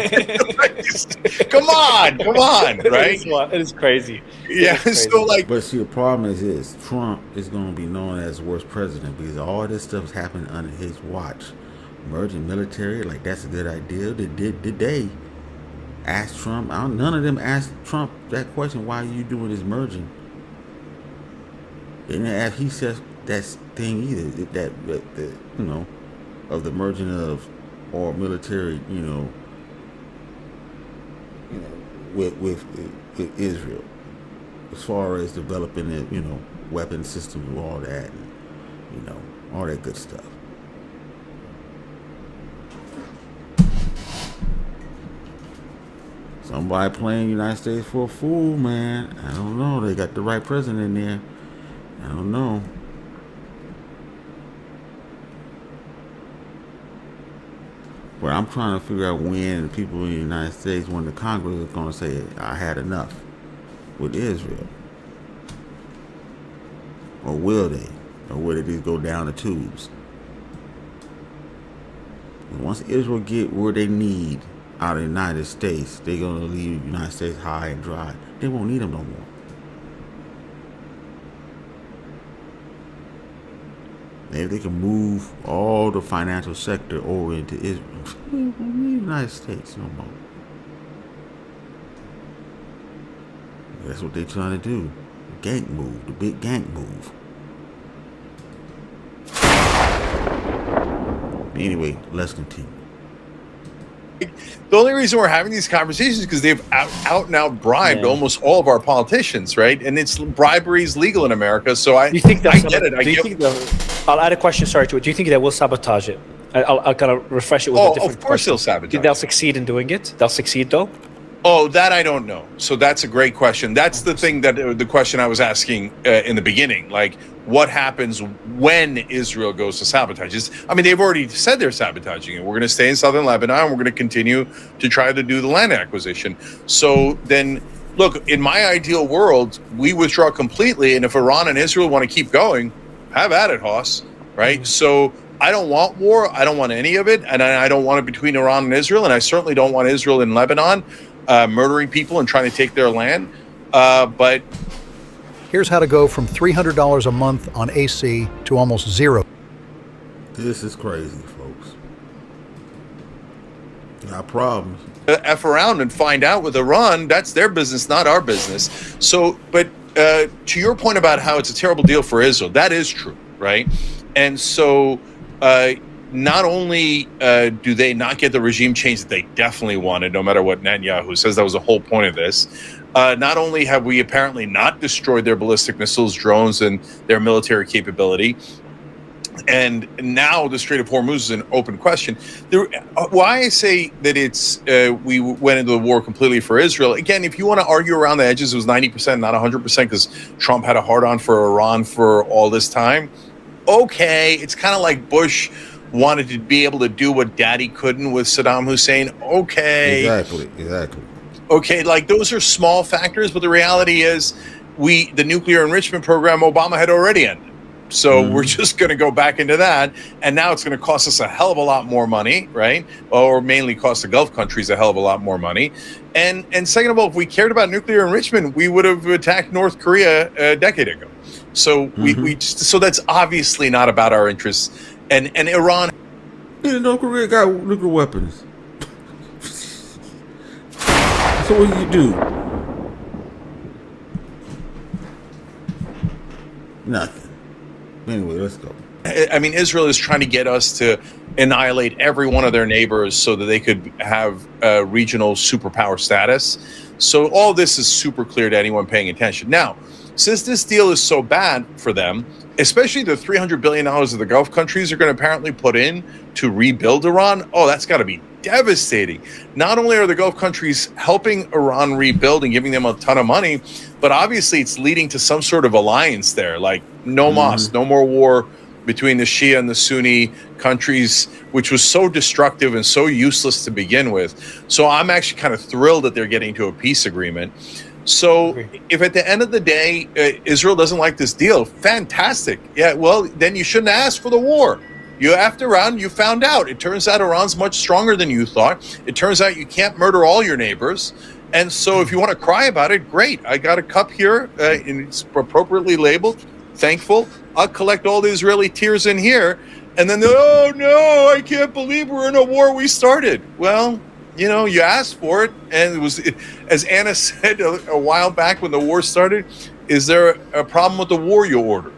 come on, right? It is crazy. Yeah, so like, but see, the problem is this: Trump is going to be known as the worst president because all this stuff is happening under his watch. Merging military, like that's a good idea. Did they ask Trump? None of them asked Trump that question. Why are you doing this merging? They didn't ask. He says that thing either. That of the merging of or military, with Israel, as far as developing it, weapon systems and all that, and, all that good stuff. Somebody playing United States for a fool, man. I don't know. They got the right president in there. I don't know. But I'm trying to figure out when the people in the United States, when the Congress is going to say, I had enough with Israel. Or will they? Or will they just go down the tubes? And once Israel get where they need out of the United States, they're going to leave the United States high and dry. They won't need them no more. If they can move all the financial sector over into Israel, we don't need the United States no more. That's what they're trying to do. The gank move, the big gank move. Anyway, let's continue. The only reason we're having these conversations is because they've out and out bribed almost all of our politicians, right? And bribery is legal in America. So I get it. I'll add a question, sorry, to it. Do you think they will sabotage it? I'll kind of refresh it with a different of course question. They'll sabotage. Do you think they'll succeed in doing it? They'll succeed, though? Oh, that I don't know. So that's a great question. That's the thing the question I was asking in the beginning. Like, what happens when Israel goes to sabotage? They've already said they're sabotaging it. We're going to stay in southern Lebanon. We're going to continue to try to do the land acquisition. So then, look, in my ideal world, we withdraw completely. And if Iran and Israel want to keep going, have at it, Hoss. Right? Mm-hmm. So I don't want war. I don't want any of it. And I don't want it between Iran and Israel. And I certainly don't want Israel in Lebanon murdering people and trying to take their land. But here's how to go from $300 a month on AC to almost zero. This is crazy, folks. Got problems. F around and find out with Iran. That's their business, not our business. So, but to your point about how it's a terrible deal for Israel, that is true, right? And so not only do they not get the regime change that they definitely wanted, no matter what Netanyahu says, that was the whole point of this. Not only have we apparently not destroyed their ballistic missiles, drones, and their military capability, and now the Strait of Hormuz is an open question. Why I say that it's we went into the war completely for Israel, again, if you want to argue around the edges, it was 90%, not 100%, because Trump had a hard-on for Iran for all this time. Okay, it's kind of like Bush wanted to be able to do what Daddy couldn't with Saddam Hussein. Okay. Exactly. Okay, like those are small factors, but the reality is the nuclear enrichment program Obama had already ended. So we're just going to go back into that. And now it's going to cost us a hell of a lot more money, right? Or mainly cost the Gulf countries a hell of a lot more money. And second of all, if we cared about nuclear enrichment, we would have attacked North Korea a decade ago. So so that's obviously not about our interests. And Iran. Yeah, North Korea got nuclear weapons. So what do you do? Nothing. Anyway, let's go. Israel is trying to get us to annihilate every one of their neighbors so that they could have regional superpower status. So all this is super clear to anyone paying attention. Now, since this deal is so bad for them, especially the $300 billion of the Gulf countries are going to apparently put in to rebuild Iran, that's got to be devastating. Not only are the Gulf countries helping Iran rebuild and giving them a ton of money, but obviously it's leading to some sort of alliance there, like no mas, no more war, between the Shia and the Sunni countries, which was so destructive and so useless to begin with. So I'm actually kind of thrilled that they're getting to a peace agreement. So if at the end of the day, Israel doesn't like this deal, fantastic. Yeah, well, then you shouldn't ask for the war. You after Iran, you found out. It turns out Iran's much stronger than you thought. It turns out you can't murder all your neighbors. And so if you want to cry about it, great. I got a cup here, and it's appropriately labeled. Thankful. I'll collect all the Israeli tears in here. And then, oh, no, I can't believe we're in a war we started. Well, you know, you asked for it. And it was, as Anna said a while back when the war started, is there a problem with the war you ordered?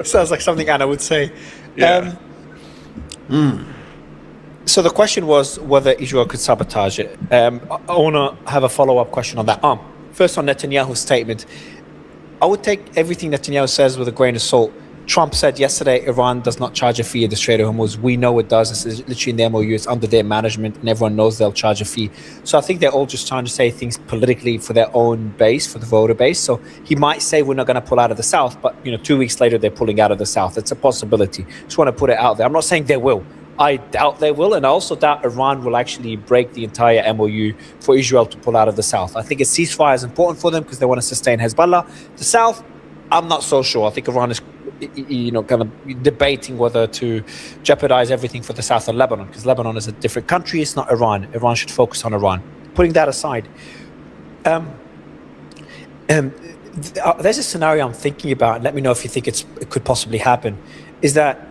Sounds like something Anna would say. Yeah. So the question was whether Israel could sabotage it. I want to have a follow-up question on that. First on Netanyahu's statement. I would take everything Netanyahu says with a grain of salt. Trump said yesterday Iran does not charge a fee at the Strait of Hormuz. We know it does. It's literally in the MOU. It's under their management, and everyone knows they'll charge a fee. So I think they're all just trying to say things politically for their own base, for the voter base. So he might say we're not going to pull out of the South, but 2 weeks later they're pulling out of the South. It's a possibility. Just want to put it out there. I'm not saying they will. I doubt they will, and I also doubt Iran will actually break the entire MOU for Israel to pull out of the South. I think a ceasefire is important for them because they want to sustain Hezbollah. The South, I'm not so sure. I think Iran is, kind of debating whether to jeopardize everything for the South of Lebanon, because Lebanon is a different country. It's not Iran. Iran should focus on Iran. Putting that aside, there's a scenario I'm thinking about. Let me know if you think it could possibly happen. Is that,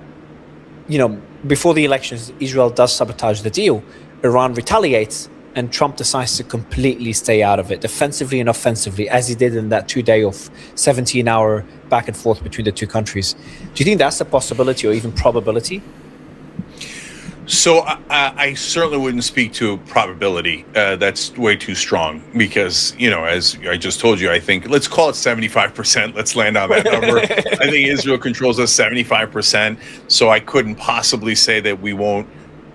before the elections, Israel does sabotage the deal. Iran retaliates, and Trump decides to completely stay out of it, defensively and offensively, as he did in that 2-day of 17-hour back and forth between the two countries. Do you think that's a possibility or even probability? So I certainly wouldn't speak to probability. That's way too strong because, as I just told you, I think, let's call it 75%. Let's land on that number. I think Israel controls us 75%. So I couldn't possibly say that we won't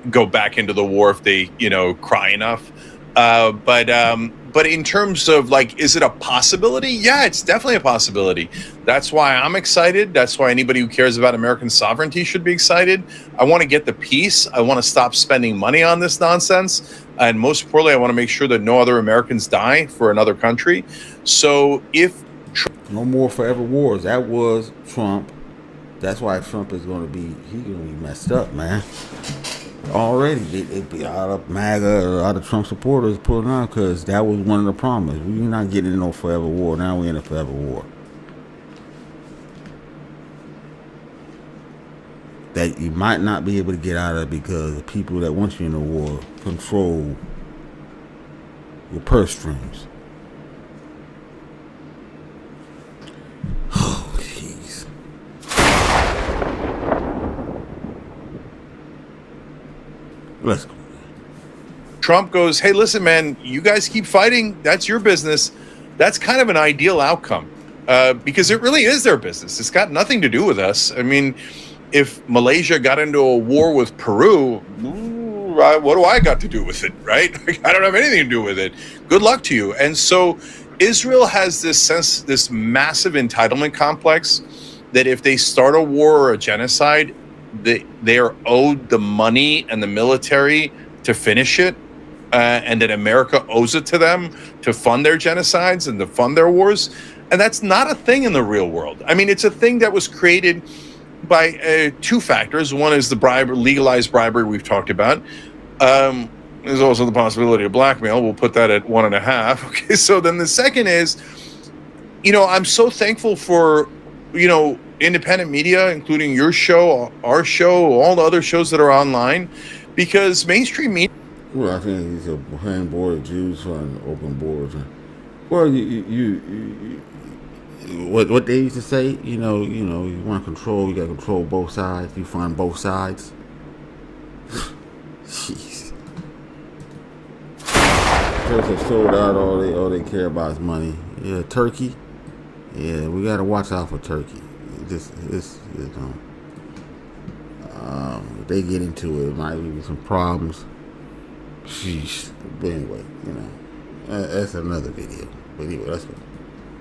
go back into the war if they, cry enough. But in terms of is it a possibility? Yeah, it's definitely a possibility. That's why I'm excited. That's why anybody who cares about American sovereignty should be excited. I want to get the peace. I want to stop spending money on this nonsense. And most importantly, I want to make sure that no other Americans die for another country. So if no more forever wars. That was Trump. That's why Trump is going to be messed up, man. Already, it'd be out of MAGA or out of Trump supporters pulling out because that was one of the promises. We're not getting in no forever war. Now we're in a forever war. That you might not be able to get out of because the people that want you in a war control your purse strings. Oh, jeez. Let's go. Trump goes, hey, listen, man, you guys keep fighting. That's your business. That's kind of an ideal outcome because it really is their business. It's got nothing to do with us. I mean, if Malaysia got into a war with Peru, what do I got to do with it, right? I don't have anything to do with it. Good luck to you. And so Israel has this sense, this massive entitlement complex that if they start a war or a genocide, they are owed the money and the military to finish it, and that America owes it to them to fund their genocides and to fund their wars. And that's not a thing in the real world. I mean, it's a thing that was created by two factors. One is the legalized bribery we've talked about. There's also the possibility of blackmail. We'll put that at 1.5. Okay, so then the second is, I'm so thankful for, independent media, including your show, our show, all the other shows that are online, because mainstream media. Well, I think he's a hand board of Jews trying to open boards. Well, what they used to say, you want control, you got to control both sides. You find both sides. Jeez. First they sold out, all they care about is money. Yeah, Turkey. Yeah, we got to watch out for Turkey. If they get into it might be some problems. Sheesh. But anyway, that's another video. But anyway, let's go.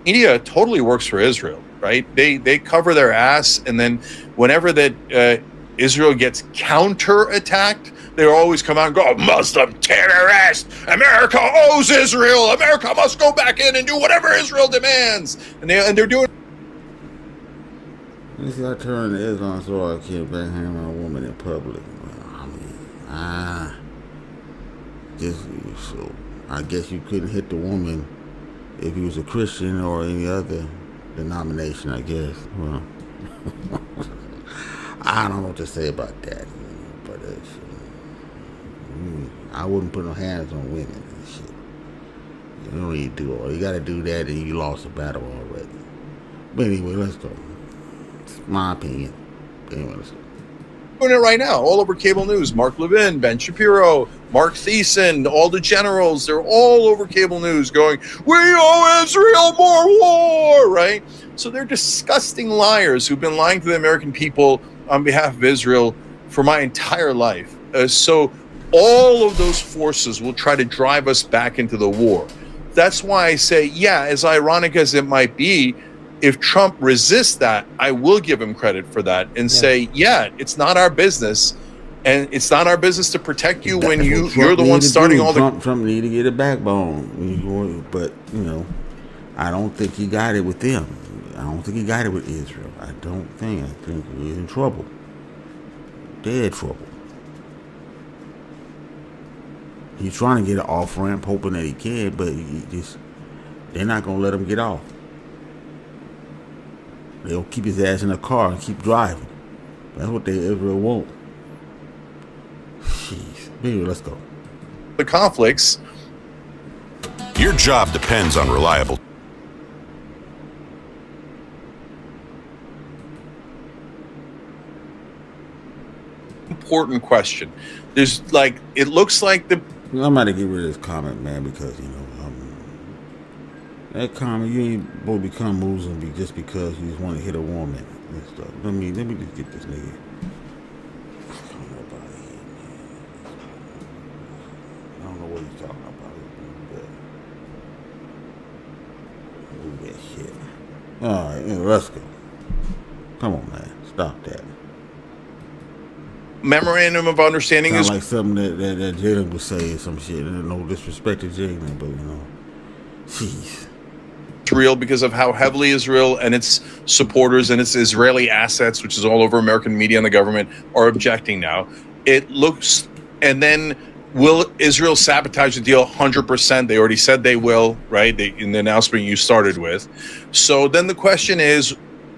media totally works for Israel, right? They cover their ass, and then whenever that Israel gets counterattacked, they always come out and go, Muslim terrorist! America owes Israel! America must go back in and do whatever Israel demands! And they're doing. You see, I turned to Islam so I can't backhand a woman in public. Well, I mean, so I guess you couldn't hit the woman if you was a Christian or any other denomination, I guess. Well, I don't know what to say about that, but I wouldn't put no hands on women and shit. You don't need to do all. You got to do that, and you lost the battle already. But anyway, let's go. It's my opinion. Anyway, let's go. Doing it right now, all over cable news. Mark Levin, Ben Shapiro, Mark Thiessen, all the generals, they're all over cable news going, we owe Israel more war, right? So they're disgusting liars who've been lying to the American people on behalf of Israel for my entire life. So all of those forces will try to drive us back into the war. That's why I say, yeah, as ironic as it might be, if Trump resists that, I will give him credit for that and say, yeah, it's not our business. And it's not our business to protect you when you're the one starting all the... Trump need to get a backbone. But, I don't think he got it with them. I don't think he got it with Israel. I think he's in trouble. Dead trouble. He's trying to get an off-ramp, hoping that he can, but they're not going to let him get off. They'll keep his ass in a car and keep driving. That's what Israel won't. Jeez. Anyway, let's go. The conflicts. Your job depends on reliable. Important question. There's it looks like the... I'm about to get rid of this comment, man, because, that comment, you ain't supposed to become Muslim just because you just want to hit a woman and stuff. Let me just get this nigga. I don't know what he's talking about. Do that shit. Alright, let's go. Come on, man. Stop that. Memorandum of understanding Sound is like something that Jalen would say or some shit. No disrespect to Jalen, but jeez. real because of how heavily Israel and its supporters and its Israeli assets, which is all over American media and the government, are objecting now. It looks, and then will Israel sabotage the deal? 100%. They already said they will, right? In the announcement you started with. So then the question is,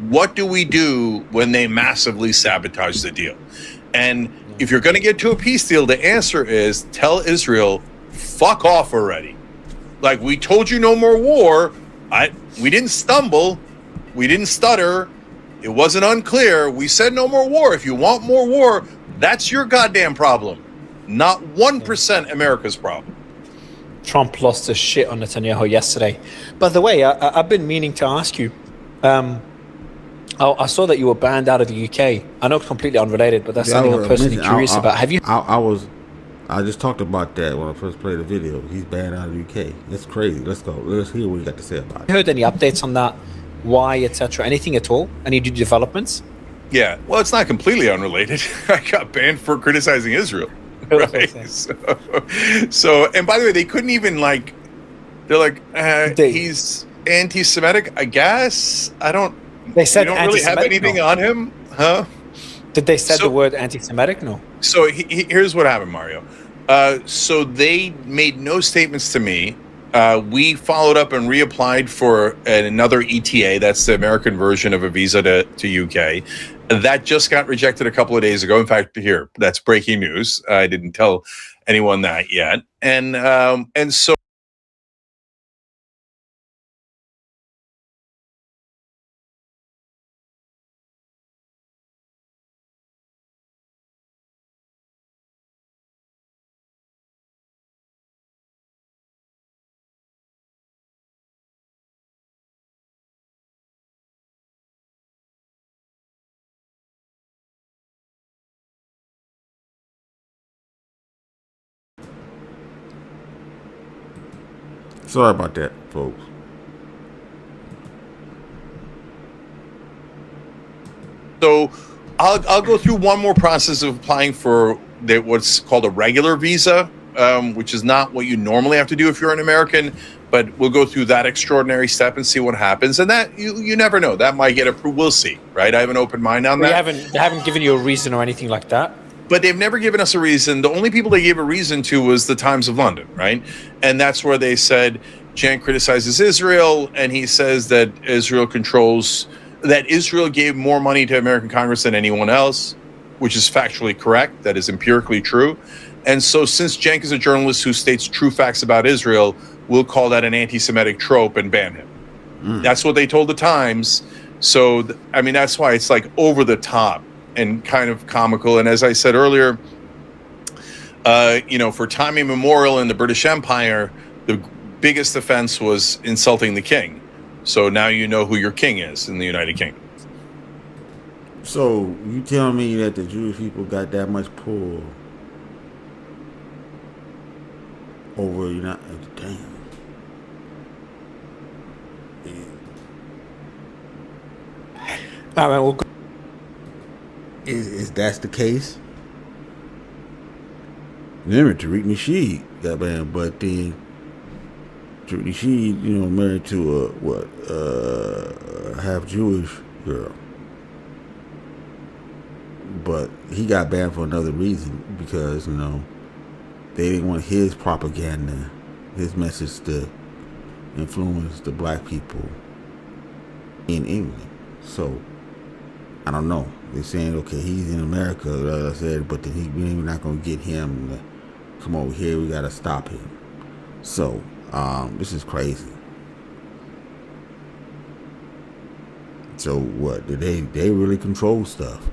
what do we do when they massively sabotage the deal? And if you're going to get to a peace deal, the answer is tell Israel, fuck off already. Like, we told you no more war. We didn't stumble. We didn't stutter. It wasn't unclear. We said no more war. If you want more war, that's your goddamn problem. Not 1% America's problem. Trump lost his shit on Netanyahu yesterday. By the way, I've been meaning to ask you. I saw that you were banned out of the UK. I know it's completely unrelated, but that's something I'm personally curious about. Have you? I just talked about that when I first played the video. He's banned out of the UK. That's crazy. Let's go. Let's hear what you got to say about it. Heard any updates on that? Why, etc.? Anything at all? Any new developments? Yeah. Well, it's not completely unrelated. I got banned for criticizing Israel. Right. So, and by the way, they couldn't even they're like, he's anti-Semitic, I guess. I don't. They said you don't really have anything on him, huh? Did they say the word anti-Semitic? No. So here's what happened, Mario. So they made no statements to me. We followed up and reapplied for another ETA. That's the American version of a visa to UK. That just got rejected a couple of days ago. In fact, here, that's breaking news. I didn't tell anyone that yet. And so. Sorry about that, folks. So I'll go through one more process of applying for what's called a regular visa, which is not what you normally have to do if you're an American, but we'll go through that extraordinary step and see what happens. And that you never know, that might get approved. We'll see, right? I have an open mind on that. They haven't given you a reason or anything like that. But they've never given us a reason. The only people they gave a reason to was the Times of London, right? And that's where they said Jan criticizes Israel, and he says that Israel gave more money to American Congress than anyone else, which is factually correct. That is empirically true. And so since Cenk is a journalist who states true facts about Israel, we'll call that an anti-Semitic trope and ban him. That's what they told the Times. So, that's why it's like over the top and kind of comical. And as I said earlier, for time immemorial in the British Empire, the biggest offense was insulting the king. So now you know who your king is in the United Kingdom. So you tell me that the Jewish people got that much pull over damn. We'll go. Is that's the case? Remember Tariq Nasheed, goddamn, but then Tariq Nasheed, married to a half Jewish girl, but he got banned for another reason because they didn't want his propaganda, his message to influence the black people in England. So I don't know. They're saying, okay, he's in America, like I said, but then we're not going to get him to come over here. We got to stop him. So, this is crazy. So what? Did they really control stuff?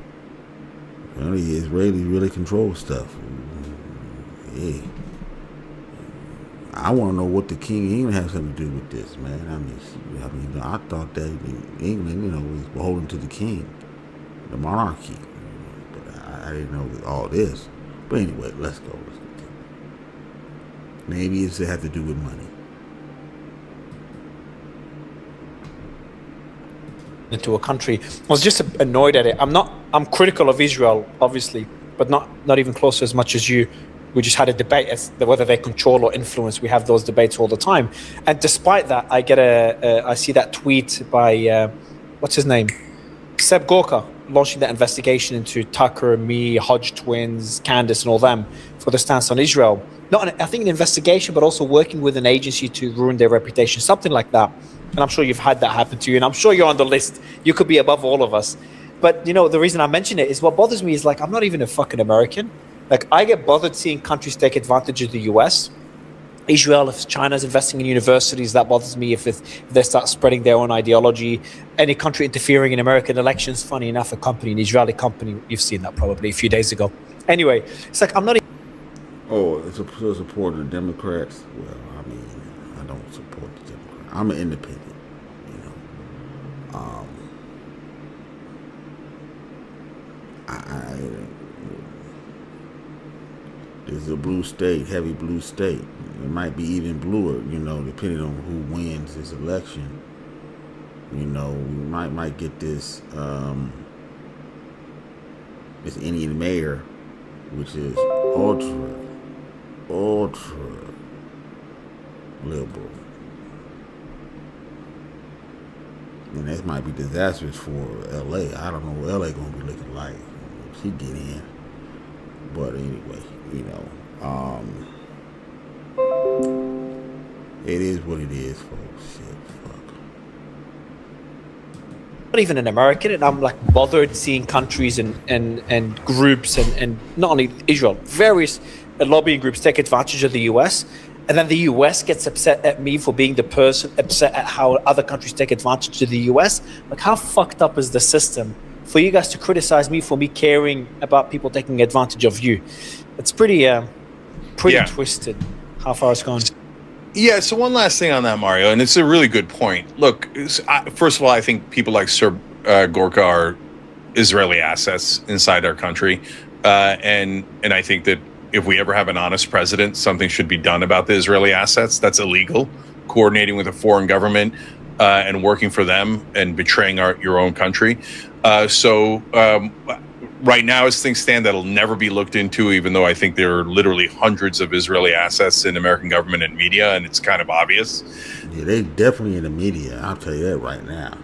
Apparently, the Israelis really control stuff. Yeah. I want to know what the King of England has something to do with this, man. I thought that England, was beholden to the king, the monarchy. But I didn't know all this. But anyway, let's go. Let's continue. Maybe it's to have to do with money. Into a country. I was just annoyed at it. I'm critical of Israel, obviously, but not even close as much as you. We just had a debate as to whether they control or influence. We have those debates all the time. And despite that, I see that tweet by, what's his name? Seb Gorka, launching that investigation into Tucker, me, Hodge twins, Candace, and all them for the stance on Israel. I think an investigation, but also working with an agency to ruin their reputation, something like that. And I'm sure you've had that happen to you. And I'm sure you're on the list. You could be above all of us. But, the reason I mention it is what bothers me is, I'm not even a fucking American. I get bothered seeing countries take advantage of the US. Israel, if China's investing in universities, that bothers me. If they start spreading their own ideology. Any country interfering in American elections, funny enough, an Israeli company, you've seen that probably a few days ago. Anyway, it's I'm not... It's a support of the Democrats. Well, I don't support the Democrats. I'm an independent, It's a blue state, heavy blue state. It might be even bluer, depending on who wins this election. We might get this Indian mayor, which is ultra liberal. And that might be disastrous for LA. I don't know what LA gonna be looking like. She get in. But anyway, it is what it is, folks. Shit, fuck. Not even an American, and I'm bothered seeing countries and groups and not only Israel, various lobbying groups take advantage of the US, and then the US gets upset at me for being the person upset at how other countries take advantage of the US. How fucked up is the system for you guys to criticize me for me caring about people taking advantage of you? It's pretty twisted how far it's gone. Yeah, so one last thing on that, Mario, and it's a really good point. Look, first of all, I think people like Sir Gorka are Israeli assets inside our country. And I think that if we ever have an honest president, something should be done about the Israeli assets. That's illegal. Coordinating with a foreign government and working for them and betraying your own country. Right now, as things stand, that'll never be looked into, even though I think there are literally hundreds of Israeli assets in American government and media, and it's kind of obvious. Yeah, they definitely in the media. I'll tell you that right now.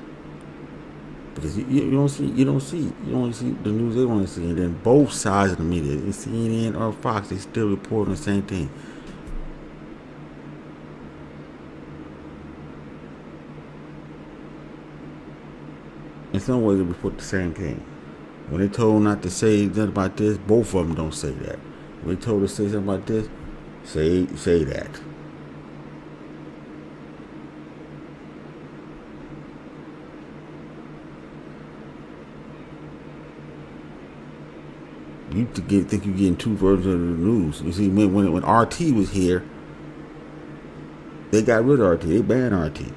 Because you don't see the news they want to see, and then both sides of the media, CNN or Fox, they still reporting the same thing. In some ways, they report the same thing. When they told not to say nothing about this, both of them don't say that. When they told to say something about this, say that. You think you're getting two versions of the news. You see, when RT was here, they got rid of RT. They banned RT.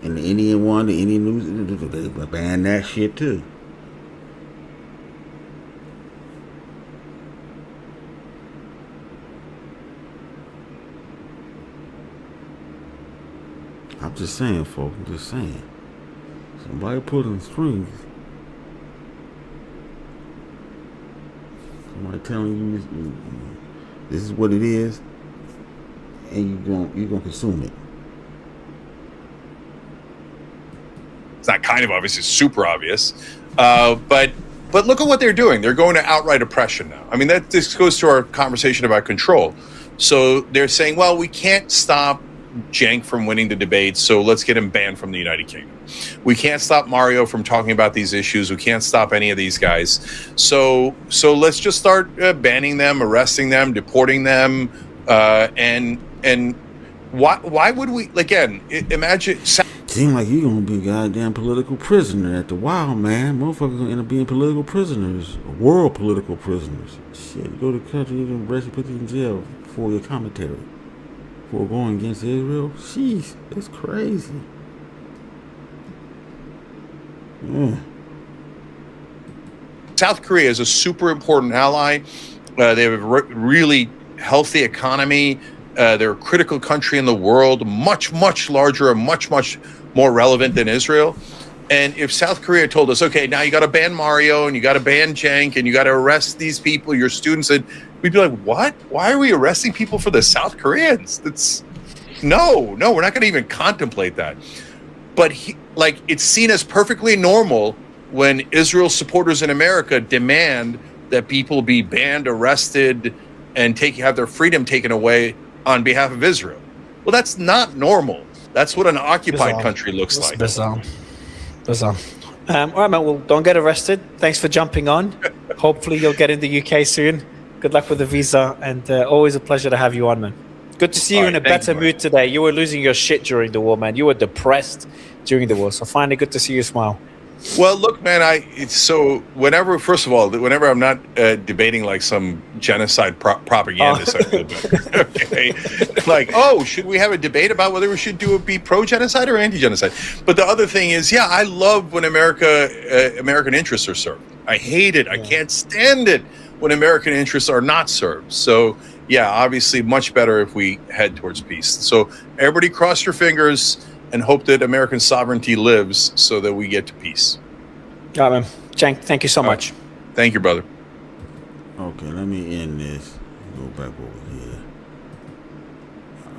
And the Indian one, the Indian news, they banned that shit too. I'm just saying, folks. I'm just saying. Somebody pulling strings. Somebody telling you this is what it is, and you're gonna consume it. It's not kind of obvious; it's super obvious. But look at what they're doing. They're going to outright oppression now. I mean, this goes to our conversation about control. So they're saying, well, we can't stop Cenk from winning the debate, so let's get him banned from the United Kingdom. We can't stop Mario from talking about these issues. We can't stop any of these guys. So let's just start banning them, arresting them, deporting them, and why would we? Again, imagine. Seem like you're gonna be a goddamn political prisoner at the while, man. Motherfuckers gonna end up being political prisoners, world political prisoners. Shit, you go to the country, you can arrest you, put you in jail for your commentary, for going against Israel. Jeez, that's crazy. Yeah. South Korea is a super important ally. They have a really healthy economy. They're a critical country in the world, much, much larger and much, much more relevant than Israel. And if South Korea told us, okay, now you got to ban Mario and you got to ban Cenk and you got to arrest these people, your students, and we'd be like, what? Why are we arresting people for the South Koreans? No, we're not going to even contemplate that. But it's seen as perfectly normal when Israel supporters in America demand that people be banned, arrested, and have their freedom taken away on behalf of Israel. Well, that's not normal. That's what an occupied country looks like. Bizarre. All right, man. Well, don't get arrested. Thanks for jumping on. Hopefully, you'll get in the UK soon. Good luck with the visa, and always a pleasure to have you on, man. Good to see you in a better mood today. You were losing your shit during the war, man. You were depressed during the war. So finally, good to see you smile. Well, look, man, whenever I'm not debating like some genocide propagandist, I feel better. Okay. Like, should we have a debate about whether we should be pro-genocide or anti-genocide? But the other thing is, I love when American interests are served. I hate it. I can't stand it when American interests are not served. So, obviously much better if we head towards peace. So everybody cross your fingers and hope that American sovereignty lives so that we get to peace. All right, man. Cenk, thank you so much. Thank you, brother. Okay, let me end this. Go back over here.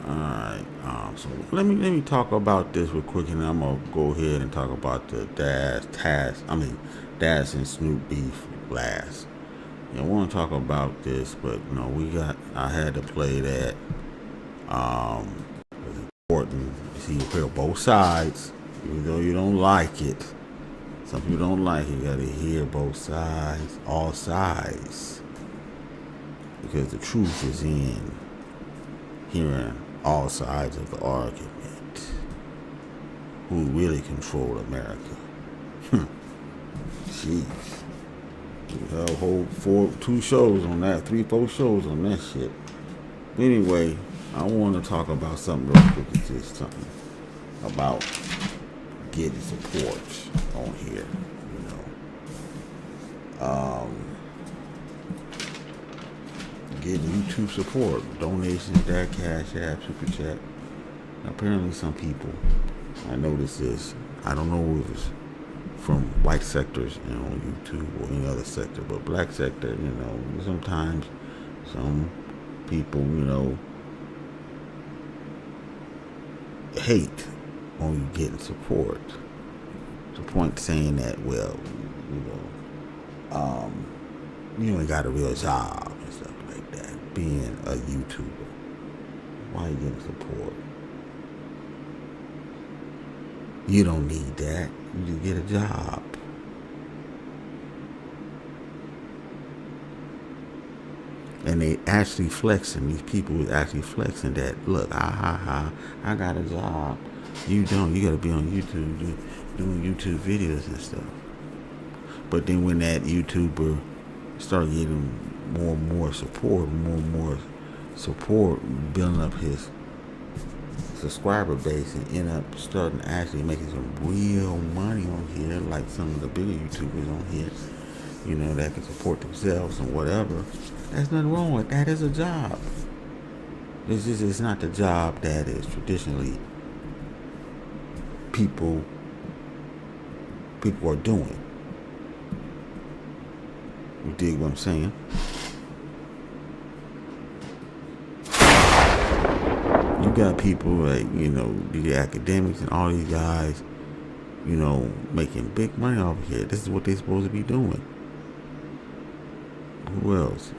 All right. So let me talk about this real quick, and I'm gonna go ahead and talk about the Daz and Snoop beef last. I want to talk about this, but I had to play that. It's important. See, you hear both sides, even though you don't like it. Some people don't like it. You got to hear both sides, all sides, because the truth is in hearing all sides of the argument. Who really control America? Jeez. We have a whole 4 shows on that, 3-4 shows on that shit. Anyway, I want to talk about something real quick. It's just something about getting support on here, getting YouTube support, donations, that Cash App, Super Chat. Apparently some people, I noticed this, I don't know if it's from white sectors, on YouTube or any other sector, but black sector, sometimes some people, hate on you getting support. The point saying that, well, you ain't got a real job and stuff like that, being a YouTuber. Why are you getting support? You don't need that. You just get a job. And they actually flexing. These people is actually flexing that. Look, I got a job. You don't. You got to be on YouTube doing YouTube videos and stuff. But then when that YouTuber start getting more and more support, building up his subscriber base and end up starting actually making some real money on here, like some of the bigger YouTubers on here, that can support themselves and whatever. There's nothing wrong with that. It's a job. It's not the job that is traditionally people are doing. You dig what I'm saying? You got people like, the academics and all these guys, making big money off of here. This is what they're supposed to be doing. Who else?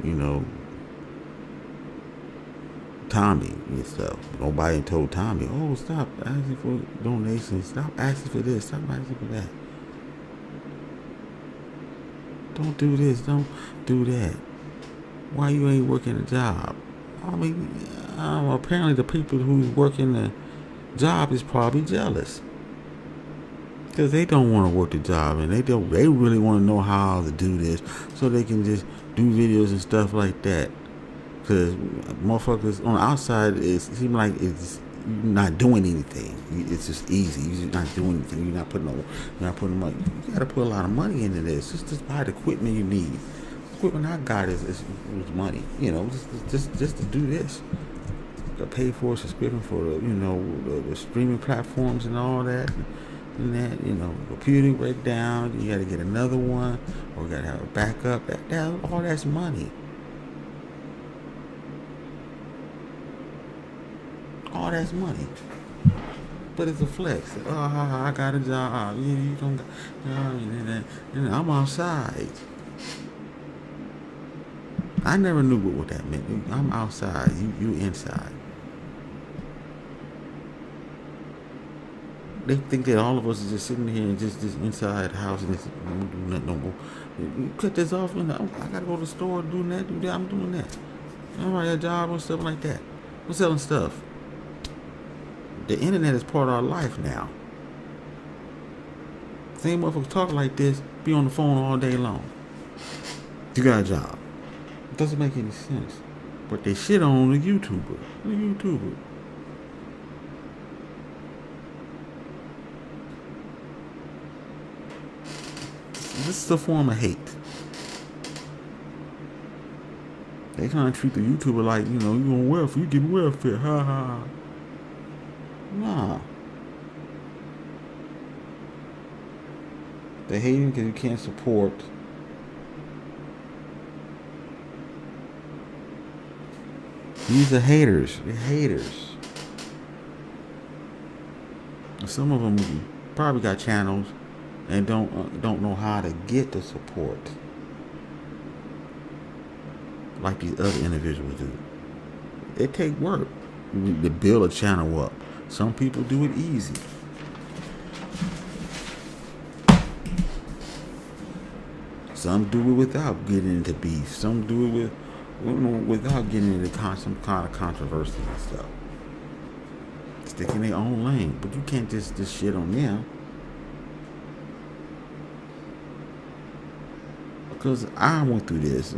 Tommy and stuff. Nobody told Tommy, oh, stop asking for donations. Stop asking for this. Stop asking for that. Don't do this. Don't do that. Why you ain't working a job? I mean, apparently the people who's working the job is probably jealous. Because they don't want to work the job, and they really want to know how to do this so they can just do videos and stuff like that. Because motherfuckers on the outside, it seems like it's you're not doing anything. It's just easy. You're just not doing anything. You're not putting money. You got to put a lot of money into this. Just buy the equipment you need. The equipment I got is money. Just to do this. To pay for a subscription for the streaming platforms and all that. And that, computer break down, you gotta get another one, or you gotta have a backup. All that's money. All that's money. But it's a flex. Oh, I got a job. You don't got, I'm outside. I never knew what that meant. I'm outside. You inside. They think that all of us is just sitting here and just inside the house and just don't do nothing no more. You cut this off and I gotta go to the store, do that. I'm doing that. All right, a job or stuff like that. We're selling stuff. The internet is part of our life now. Same motherfuckers talk like this, be on the phone all day long. You got a job. It doesn't make any sense. But they shit on the YouTuber. This is a form of hate. They trying to treat the YouTuber like, you on welfare, you getting welfare, ha ha ha. Nah. They hate him because you can't support. These are haters. They're haters. And some of them probably got channels and don't know how to get the support like these other individuals do. It take work to build a channel up. Some people do it easy. Some do it without getting into beef. Some do it without getting into some kind of controversy and stuff. Stick in their own lane, but you can't just shit on them. Because I went through this,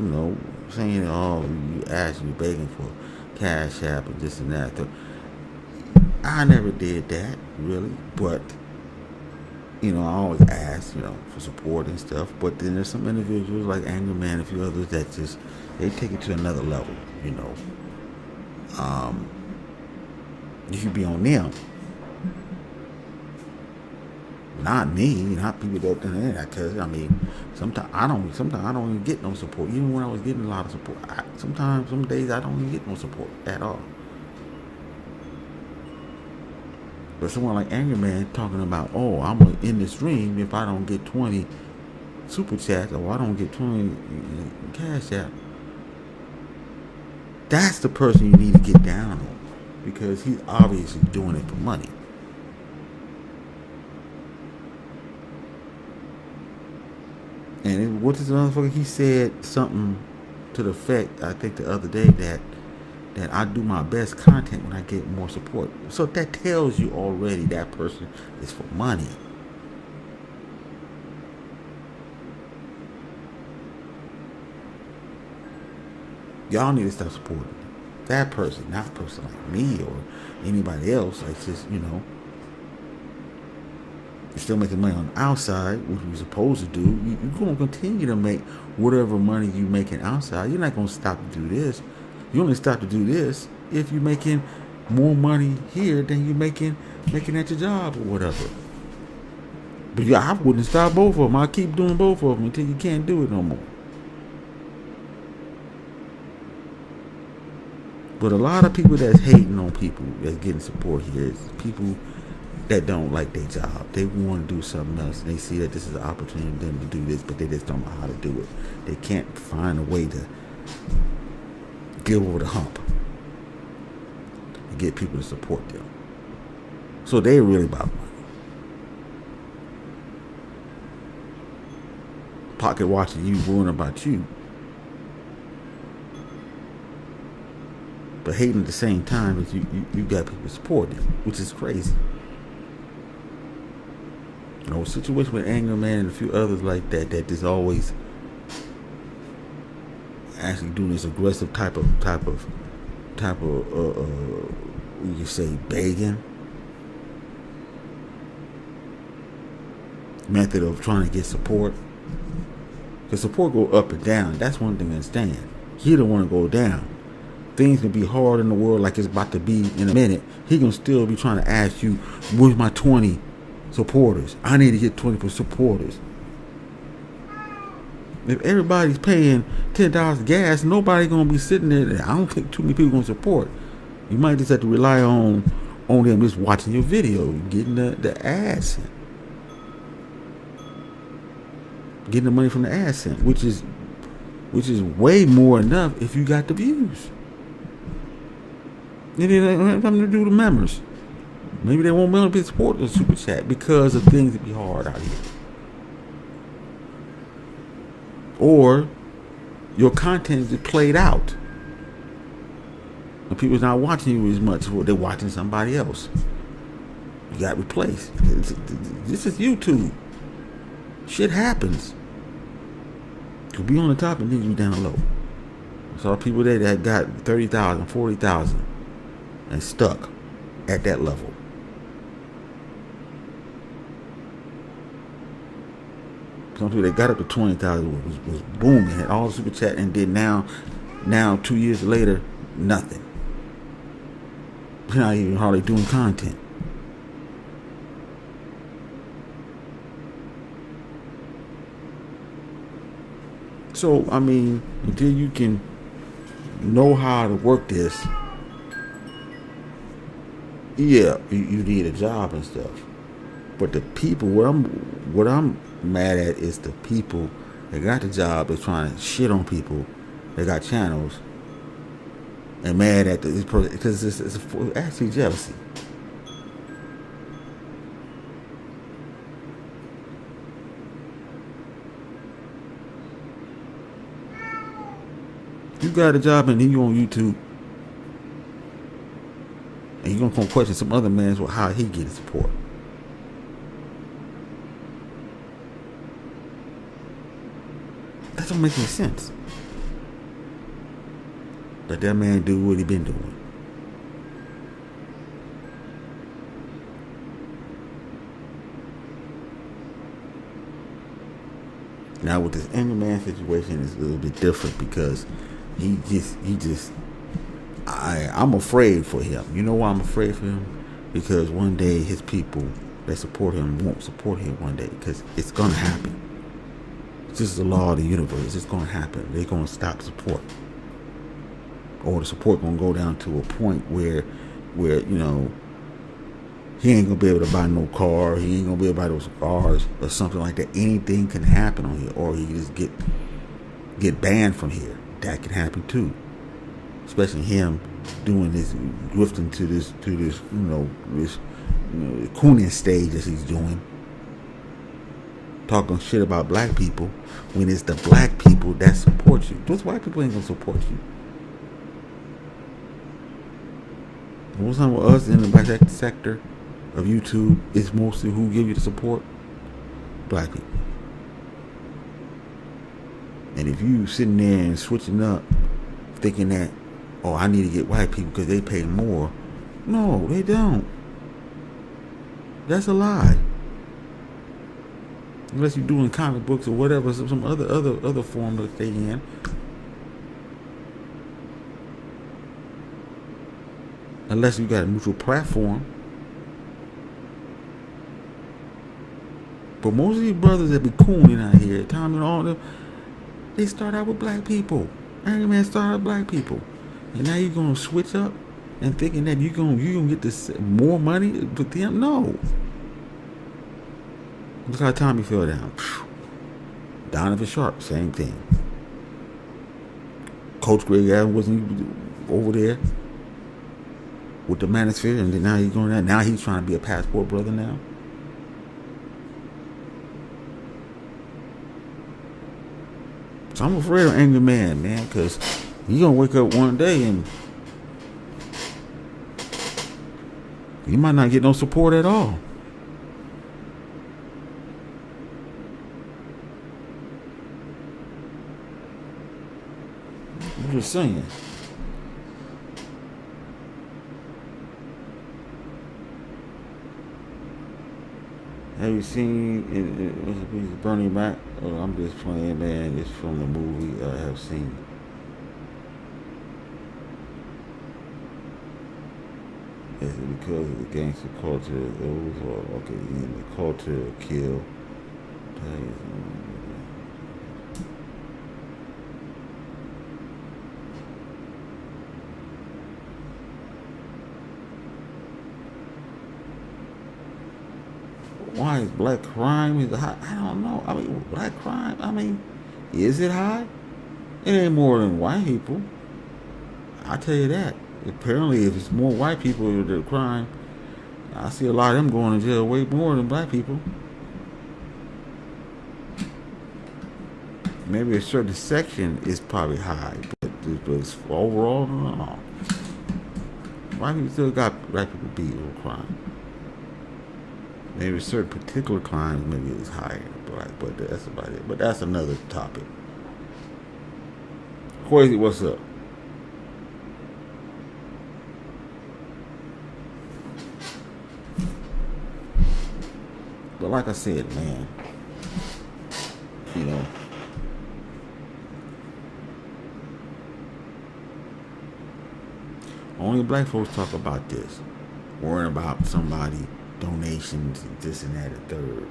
saying, oh, you begging for Cash App and this and that. I never did that, really. But, I always ask, for support and stuff. But then there's some individuals like Anger Man and a few others that they take it to another level. you know. You should be on them. Not me, not people that do that. Because I mean, sometimes I don't even get no support. Even when I was getting a lot of support, sometimes some days I don't even get no support at all. But someone like Angry Man talking about, oh, I'm gonna end the stream if I don't get 20 super chats or I don't get 20 cash out. That's the person you need to get down on, because he's obviously doing it for money. And what is the motherfucker? He said something to the effect, I think the other day, that I do my best content when I get more support. So that tells you already that person is for money. Y'all need to stop supporting that person, not a person like me or anybody else. Like, just, you know, you're still making money on the outside, which you're supposed to do. You're going to continue to make whatever money you're making outside. You're not going to stop to do this. You only stop to do this if you're making more money here than you're making at your job or whatever. But yeah, I wouldn't stop both of them. I'll keep doing both of them until you can't do it no more. But a lot of people that's hating on people that's getting support here is people that don't like their job. They want to do something else, and they see that this is an opportunity for them to do this, but they just don't know how to do it. They can't find a way to get over the hump and get people to support them. So they're really about money. Pocket watching you, worrying about you, but hating at the same time as you got people supporting, which is crazy. You know, a situation with Anger Man and a few others like that just always actually doing this aggressive type of you say begging method of trying to get support. Because support go up and down. That's one thing to understand. He don't want to go down. Things can be hard in the world like it's about to be in a minute. He can still be trying to ask you, where's my 20 supporters? I need to get 20 supporters. If everybody's paying $10 gas, nobody gonna be sitting there. I don't think too many people gonna support. You might just have to rely on them just watching your video, getting the ads, getting the money from the AdSense, which is way more enough if you got the views. It don't have nothing to do with the members. Maybe they won't want to be supporting the super chat because of things that be hard out here. Or your content is played out. And people's not watching you as much. They're watching somebody else. You got replaced. This is YouTube. Shit happens. You be on the top and then you down low. I saw people there that got 30,000, 40,000 and stuck at that level. Some people that got up to 20,000 was booming, had all the super chat, and then now 2 years later, nothing. They're not even hardly doing content. So, I mean, until you can know how to work this, yeah, you need a job and stuff. But the people, what I'm mad at is the people that got the job that's trying to shit on people that got channels, and mad at this person because it's actually jealousy. You got a job and then you on YouTube and you're gonna come question some other man's well, how he get his support. That don't make any sense. Let that man do what he been doing. Now with this Angry Man situation, it's a little bit different because he just I'm afraid for him. You know why I'm afraid for him? Because one day his people that support him won't support him one day, because it's gonna happen. It's just the law of the universe. It's gonna happen. They're gonna stop support, or the support gonna go down to a point where he ain't gonna be able to buy no car. He ain't gonna be able to buy those cars or something like that. Anything can happen on here, or he just get banned from here. That can happen too. Especially him doing this, grifting to this cooning stage that he's doing, talking shit about black people when it's the black people that support you. Those white people ain't gonna support you. What's up with us in the black sector of YouTube? It's mostly who give you the support? Black people. And if you sitting there and switching up, thinking that, oh, I need to get white people because they pay more. No, they don't. That's a lie. Unless you're doing comic books or whatever, some other form that they in. Unless you got a neutral platform. But most of these brothers that be cooning out here, Tommy and all them, they start out with black people. Angry Man started with black people. And now you're gonna switch up and thinking that you're gonna get this more money with them? No. Look how Tommy fell down. Donovan Sharp, same thing. Coach Greg Allen wasn't over there with the manosphere, and then now he's going there. Now he's trying to be a passport brother now. So I'm afraid of Angry Man, because he's gonna wake up one day and he might not get no support at all. I'm just saying. Have you seen Bernie Mac? Oh, I'm just playing, man. It's from the movie I have seen. Is it because of the gangster culture? Those are okay. In the culture kill. Why is black crime is high? I don't know. I mean, black crime, is it high? It ain't more than white people. I tell you that. Apparently, if it's more white people that crime, I see a lot of them going to jail way more than black people. Maybe a certain section is probably high, but overall, no. White people still got black people beat on crime. Maybe certain particular crimes, maybe it's higher than black, but that's about it. But that's another topic. Crazy, what's up? But like I said, man, only black folks talk about this, worrying about somebody, donations, this and that, and third.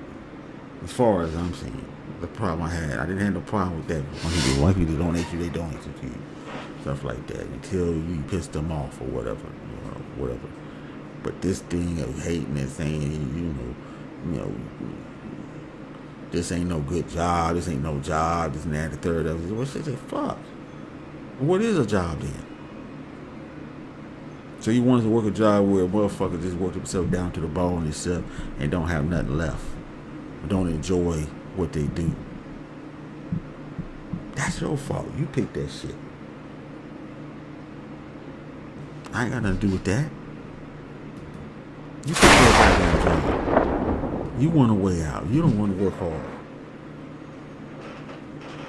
As far as I'm seeing, the problem I didn't have no problem with that. When people donate you, they donate to you, stuff like that, until you piss them off or whatever, whatever. But this thing of hating and saying, this ain't no good job, this ain't no job, this and that, the third of it. Well, shit, say, fuck. What is a job then? So you wanted to work a job where a motherfucker just worked himself down to the bone and stuff and don't have nothing left. Don't enjoy what they do. That's your fault. You picked that shit. I ain't got nothing to do with that. You picked that goddamn job. You want a way out. You don't want to work hard.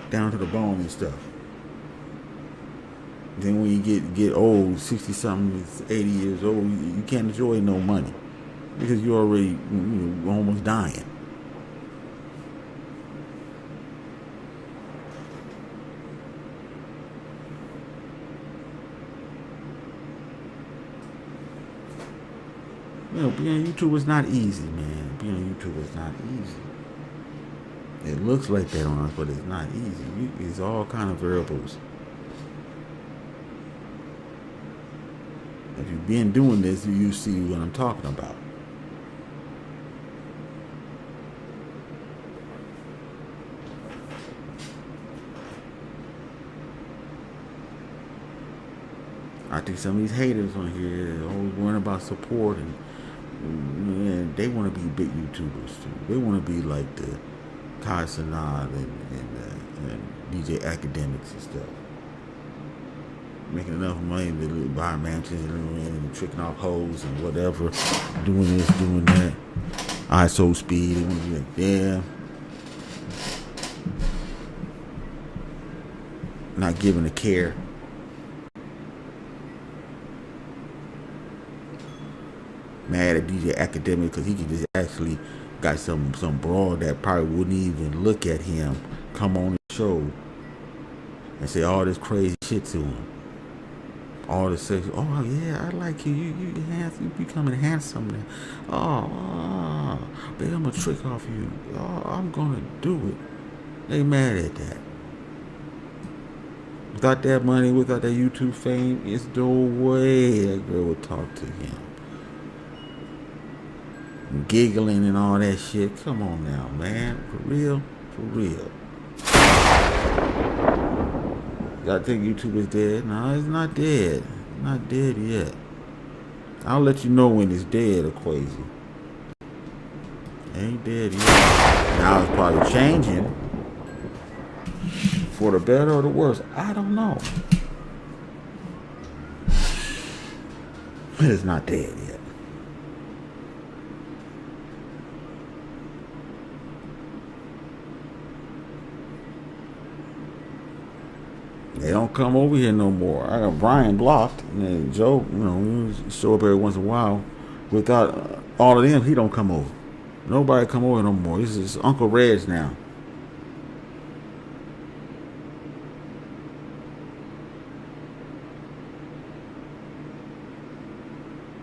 Down to the bone and stuff. Then when you get old, 60-something, 80 years old, you can't enjoy no money because you're already almost dying. You know, being on YouTube is not easy, man. Being on YouTube is not easy. It looks like that on us, but it's not easy. It's all kind of variables. If you've been doing this, you see what I'm talking about. I think some of these haters on here are always worrying about support, and they want to be big YouTubers too. They want to be like the Kai Sanad and DJ Academics and stuff. Making enough money to buy mansions and tricking off hoes and whatever. Doing this, doing that. ISO speed. They want to be like, yeah. Not giving a care. Mad at DJ Academic because he could just actually got some broad that probably wouldn't even look at him come on the show and say all this crazy shit to him. All this sex. Oh yeah, I like you. You handsome. You becoming handsome now. Oh, baby, I'm gonna trick off you. Oh, I'm gonna do it. They mad at that. Without that money, without that YouTube fame, it's no way that girl would talk to him. Giggling and all that shit. Come on now, man. For real? For real. Y'all think YouTube is dead? No, it's not dead. It's not dead yet. I'll let you know when it's dead, Equazy. It ain't dead yet. Now it's probably changing. For the better or the worse. I don't know. It's not dead yet. They don't come over here no more. I got Brian blocked, and then Joe, you know, he show up every once in a while. Without all of them, he don't come over. Nobody come over no more. This is Uncle REG now.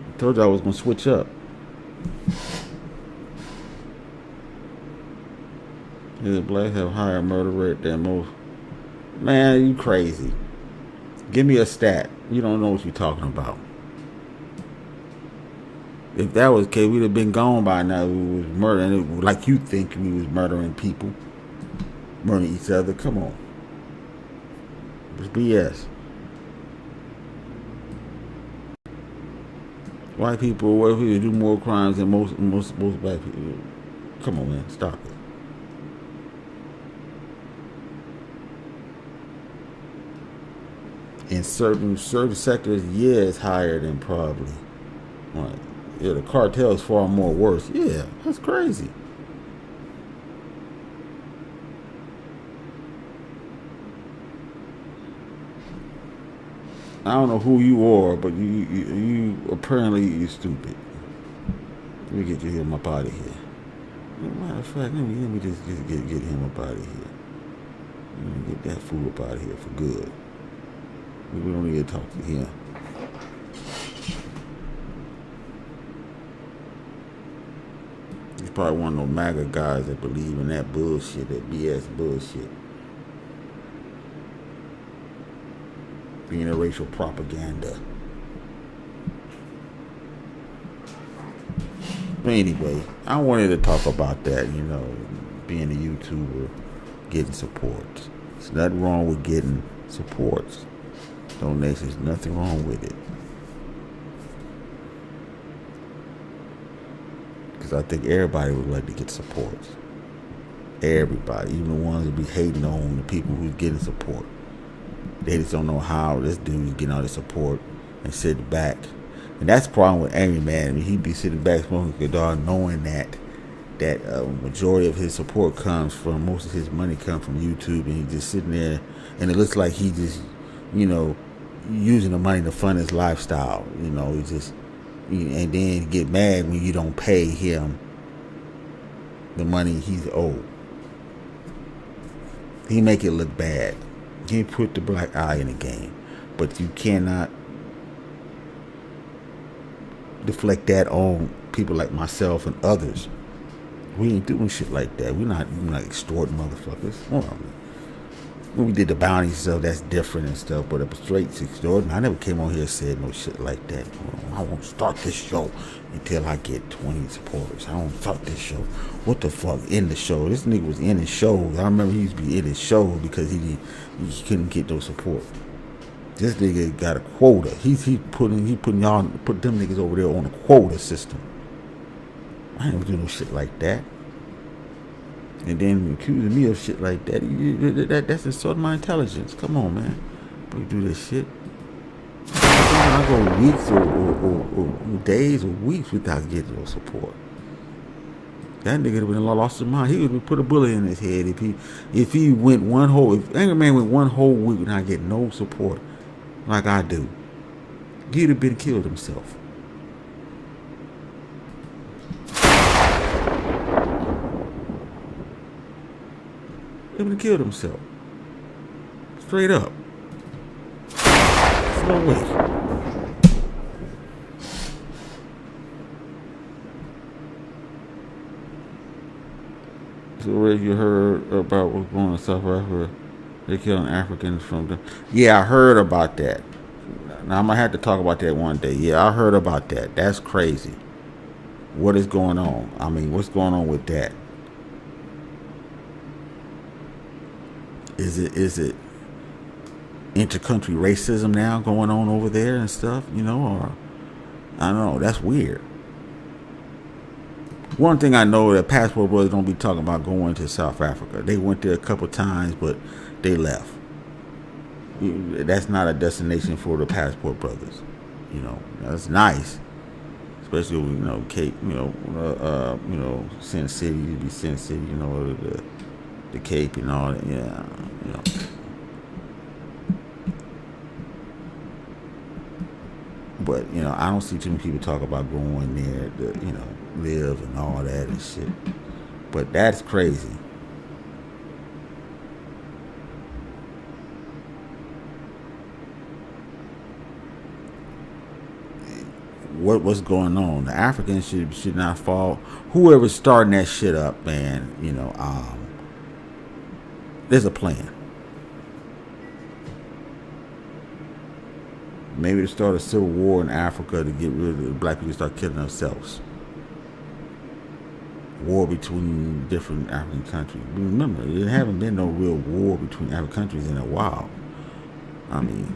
I told you I was gonna switch up. The blacks have higher murder rate than most. Man, you crazy. Give me a stat. You don't know what you're talking about. If that was the case, we'd have been gone by now. We was murdering, like you think we was murdering people. Murdering each other. Come on. It's BS. White people do more crimes than most black people. Come on, man. Stop it. In certain sectors, yeah, it's higher than probably. Right. Yeah, the cartel is far more worse. Yeah, that's crazy. I don't know who you are, but you apparently you're stupid. Let me get him up out of here. Matter of fact, let me just get him up out of here. Let me get that fool up out of here for good. We don't need to talk to him. He's probably one of those MAGA guys that believe in that bullshit, that BS bullshit. Being a racial propaganda. But anyway, I wanted to talk about that, you know, being a YouTuber, getting support. There's nothing wrong with getting supports. Donations, nothing wrong with it. Because I think everybody would like to get support. Everybody, even the ones that be hating on the people who's getting support. They just don't know how this dude is getting all this support and sitting back. And that's the problem with Angry Man. I mean, he'd be sitting back smoking a dog, knowing that majority of his support comes from, most of his money comes from YouTube, and he's just sitting there, and it looks like he just, you know, using the money to fund his lifestyle. You know, he just, and then get mad when you don't pay him the money he's owed. He make it look bad. He put the black eye in the game, but you cannot deflect that on people like myself and others. We ain't doing shit like that. We're not extorting motherfuckers. Well, when we did the bounty stuff, that's different and stuff. But a straight extorting, I never came on here and said no shit like that. I won't start this show until I get 20 supporters. I won't start this show. What the fuck? In the show. This nigga was in his show. I remember he used to be in his show because he couldn't get no support. This nigga got a quota. He put them niggas over there on a quota system. I ain't do no shit like that. And then accusing me of shit like that, that's insulting my intelligence. Come on, man. We do this shit. I go weeks or days or weeks without getting no support. That nigga would have lost his mind. He would have put a bullet in his head if he went one whole. If Angry Man went one whole week and I get no support like I do, he'd have been killed himself. He would have killed himself. Straight up. There's no way. So where you heard about what's going on in South Africa? They're killing Africans from the... Yeah, I heard about that. Now, I might have to talk about that one day. Yeah, I heard about that. That's crazy. What is going on? I mean, what's going on with that? Is it intercountry racism now going on over there and stuff, you know, or I don't know, that's weird. One thing I know that Passport Brothers don't be talking about going to South Africa. They went there a couple times, but they left. That's not a destination for the Passport Brothers. You know, that's nice, especially you know Cape, Sin City, you be Sin City, you know, the Cape and all that. Yeah, you know. But, you know, I don't see too many people talk about going there to, you know, live and all that and shit. But that's crazy. What's going on? The Africans should not fall. Whoever's starting that shit up, man, you know, there's a plan. Maybe to start a civil war in Africa to get rid of the black people, start killing themselves. War between different African countries. Remember, there haven't been no real war between African countries in a while. I mean,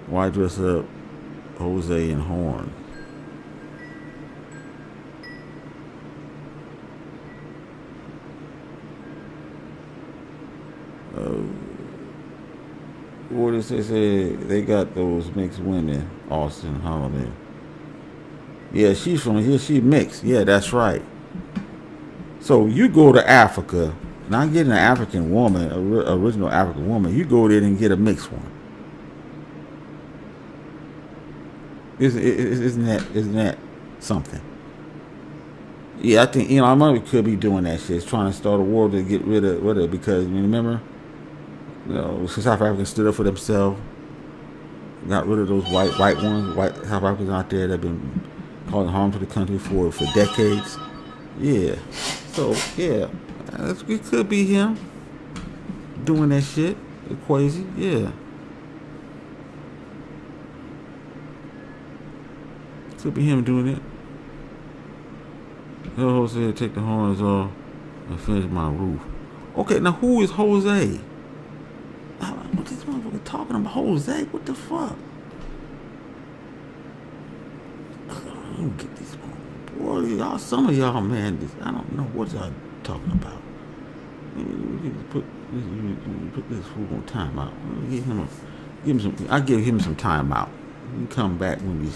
why dress up Jose and Horn? What does they say? They got those mixed women, Austin Holiday. Yeah, she's from here. She mixed. Yeah, that's right. So you go to Africa, not getting an African woman, original African woman. You go there and get a mixed one. Isn't that something? Yeah, I think Elon Musk could be doing that shit. It's trying to start a war to get rid of it because remember. You know, South Africans stood up for themselves, got rid of those white South Africans out there that have been causing harm to the country for decades. Yeah. So, yeah. It could be him doing that shit. Crazy. Yeah. Could be him doing it. Jose, take the horns off and finish my roof. Okay, now who is Jose? What this motherfucker talking about? Jose? What the fuck? I don't get this one. Boy, y'all, some of y'all, man, I don't know what y'all talking about. Put this fool on timeout. I give him some timeout. He come back when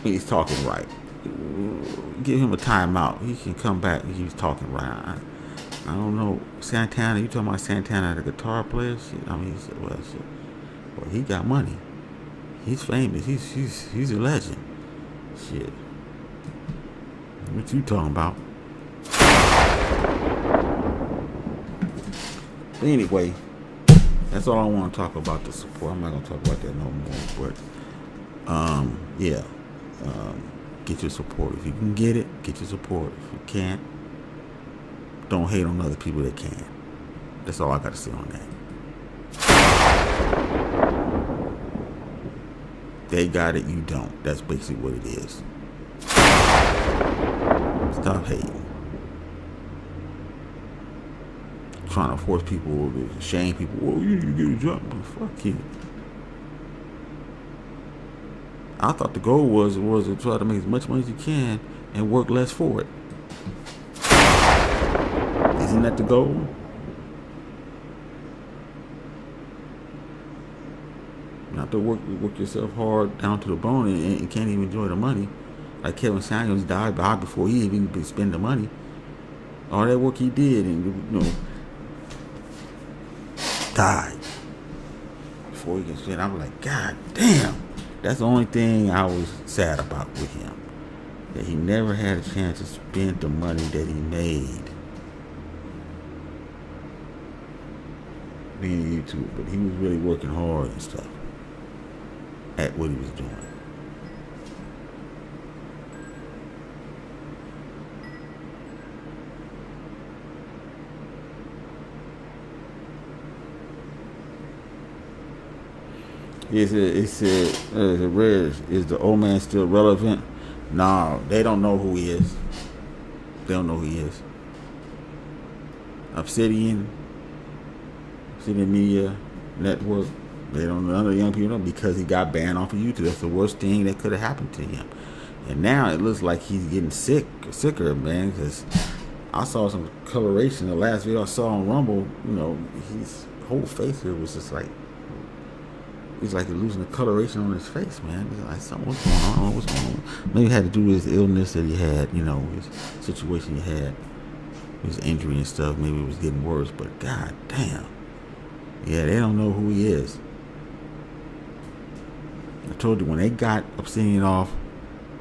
he's talking right. Give him a timeout. He can come back when he's talking right. I don't know. Santana, you talking about Santana, the guitar player? Shit. I mean, he said, well, shit. Well, he got money. He's famous. He's a legend. Shit. What you talking about? But anyway, that's all I want to talk about the support. I'm not going to talk about that no more. But Yeah. Get your support. If you can get it, get your support. If you can't, don't hate on other people that can. That's all I got to say on that. They got it, you don't. That's basically what it is. Stop hating. Trying to force people, shame people. Well, you need to get a job. Fuck you. I thought the goal was to try to make as much money as you can and work less for it. Isn't that the goal? Not to work yourself hard down to the bone and can't even enjoy the money. Like Kevin Samuels died before he even spend the money. All that work he did and died before he can spend. I was like, God damn. That's the only thing I was sad about with him. That he never had a chance to spend the money that he made being a YouTuber. But he was really working hard and stuff at what he was doing. It said, Reg, is the old man still relevant? No, they don't know who he is. They don't know who he is. Obsidian Media Network, they don't know, none of the young people know, because he got banned off of YouTube. That's the worst thing that could have happened to him. And now it looks like he's getting sicker, man, because I saw some coloration. The last video I saw on Rumble, his whole face here was just like, he's like losing the coloration on his face, man. It's like what's going on? I don't know what's going on. Maybe it had to do with his illness that he had, his situation he had, his injury and stuff. Maybe it was getting worse, but god damn. Yeah, they don't know who he is. I told you, when they got Obsidian off,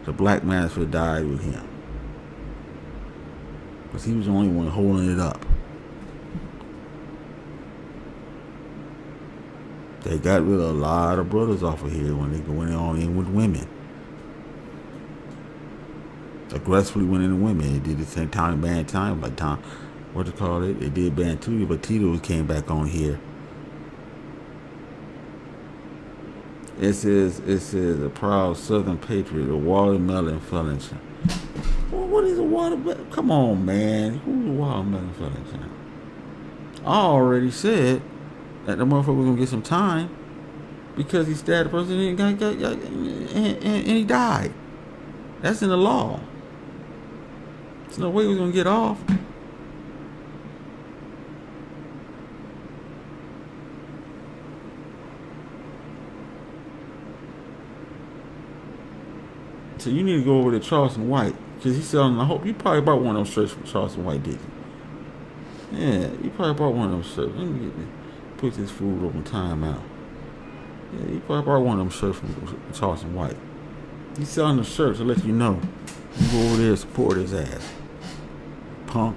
the Black Master died with him. Because he was the only one holding it up. They got rid of a lot of brothers off of here when they went on in with women. Aggressively went into women. They did the same time, ban time, like Tom, what you call it? They did ban Tito, but Tito came back on here. It says a proud Southern patriot, a watermelon felon. Well, what is a watermelon? Come on, man. Who's a watermelon felon? I already said that the motherfucker was gonna get some time because he stabbed the person and he died. That's in the law. There's no way he was gonna get off. So you need to go over to Charleston White, because he's selling. I hope you probably bought one of those shirts from Charleston White, did you? Yeah, you probably bought one of those shirts. Let me put this food over timeout. Yeah, you probably bought one of them shirts from Charleston White. He's selling the shirts to let you know. You go over there and support his ass. Punk.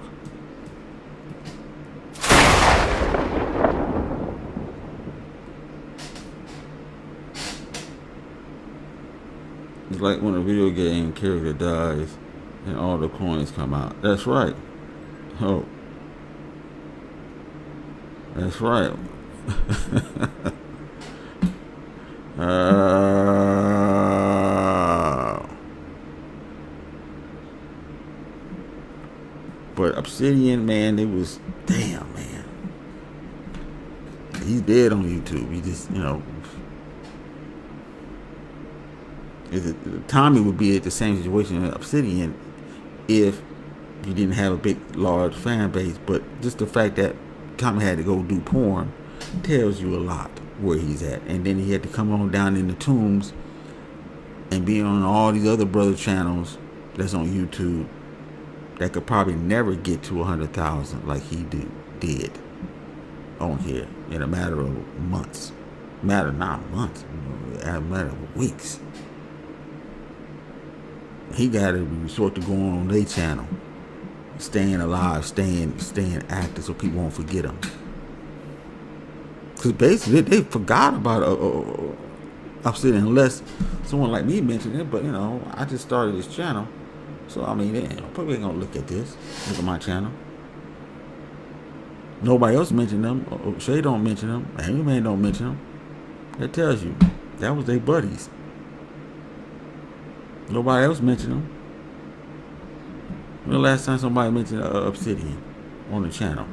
It's like when a video game character dies and all the coins come out. That's right. Oh. That's right. But Obsidian, man, it was, damn, man. He's dead on YouTube. He just, Tommy would be at the same situation as Obsidian if you didn't have a big, large fan base. But just the fact that Tommy had to go do porn tells you a lot where he's at. And then he had to come on down in the tombs and be on all these other brother channels that's on YouTube that could probably never get to 100,000 like he did on here in a matter of months. Not months, a matter of weeks. He got to resort to going on their channel, staying alive, staying active, so people won't forget him. Because basically, they forgot about Obsidian unless someone like me mentioned it. But you know, I just started this channel, so I mean, probably ain't gonna look at this. Look at my channel. Nobody else mentioned them. Shay don't mention them. Angry Man don't mention them. That tells you that was their buddies. Nobody else mentioned them. When the last time somebody mentioned Obsidian on the channel?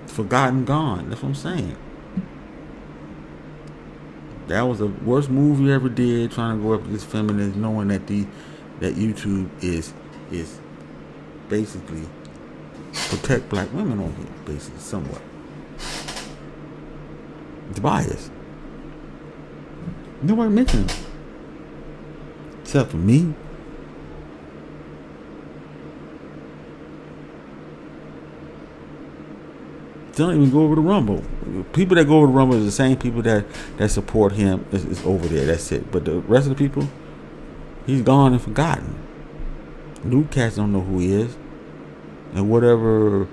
Forgotten, gone. That's what I'm saying. That was the worst move you ever did, trying to go up to this feminist, knowing that that YouTube is basically protect black women on here, basically, somewhat. It's biased. Nobody mentioned him. Except for me. Don't even go over the Rumble. People that go over the Rumble is the same people that support him is over there. That's it. But the rest of the people, he's gone and forgotten. New cats don't know who he is. And whatever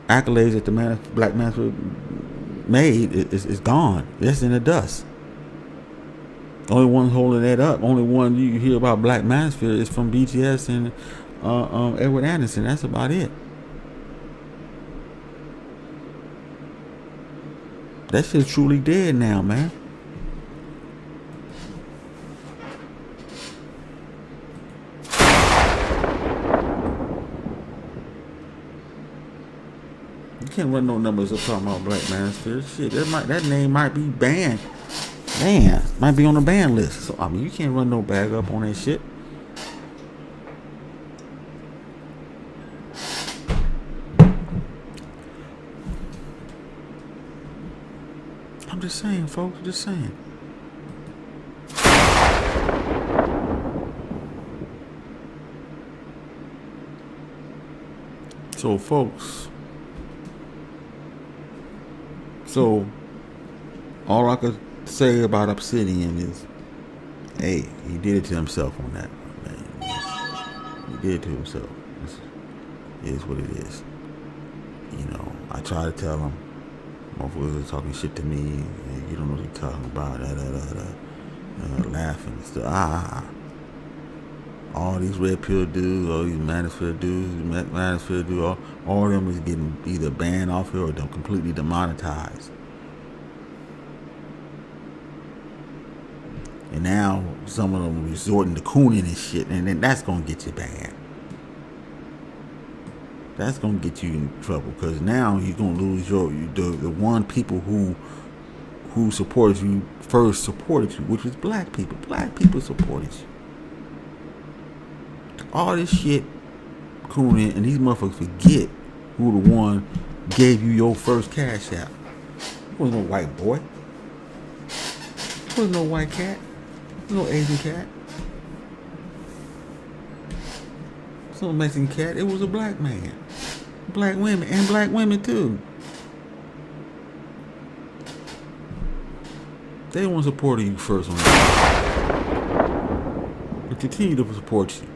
accolades that the Black Manosphere made is gone. It's in the dust. The only one holding that up, only one you hear about Black Manosphere is from BTS and Edward Anderson. That's about it. That shit's truly dead now, man. You can't run no numbers up talking about Black Manosphere. Shit, that name might be banned. Man, might be on the ban list. So I mean, you can't run no bag up on that shit. I'm just saying, folks. Just saying. So, folks. So, all I could say about Obsidian is, hey, he did it to himself on that, man. He did it to himself. It is what it is. You know, I try to tell him. Motherfuckers are talking shit to me. You don't know what you're talking about. Laughing and stuff. All these red pill dudes, all these manosphere dudes, all of them is getting either banned off here or they're completely demonetized. And now some of them resorting to cooning and shit, and then that's gonna get you banned. That's gonna get you in trouble because now you're gonna lose the one people who supported you first supported you, which was black people. Black people supported you. All this shit, cooning, and these motherfuckers forget who the one gave you your first cash out. It wasn't no white boy. It wasn't no white cat. It was no Asian cat. It was no Mexican cat. It was a black man. Black women, and black women too. They want to support you first on that. But continue to support you.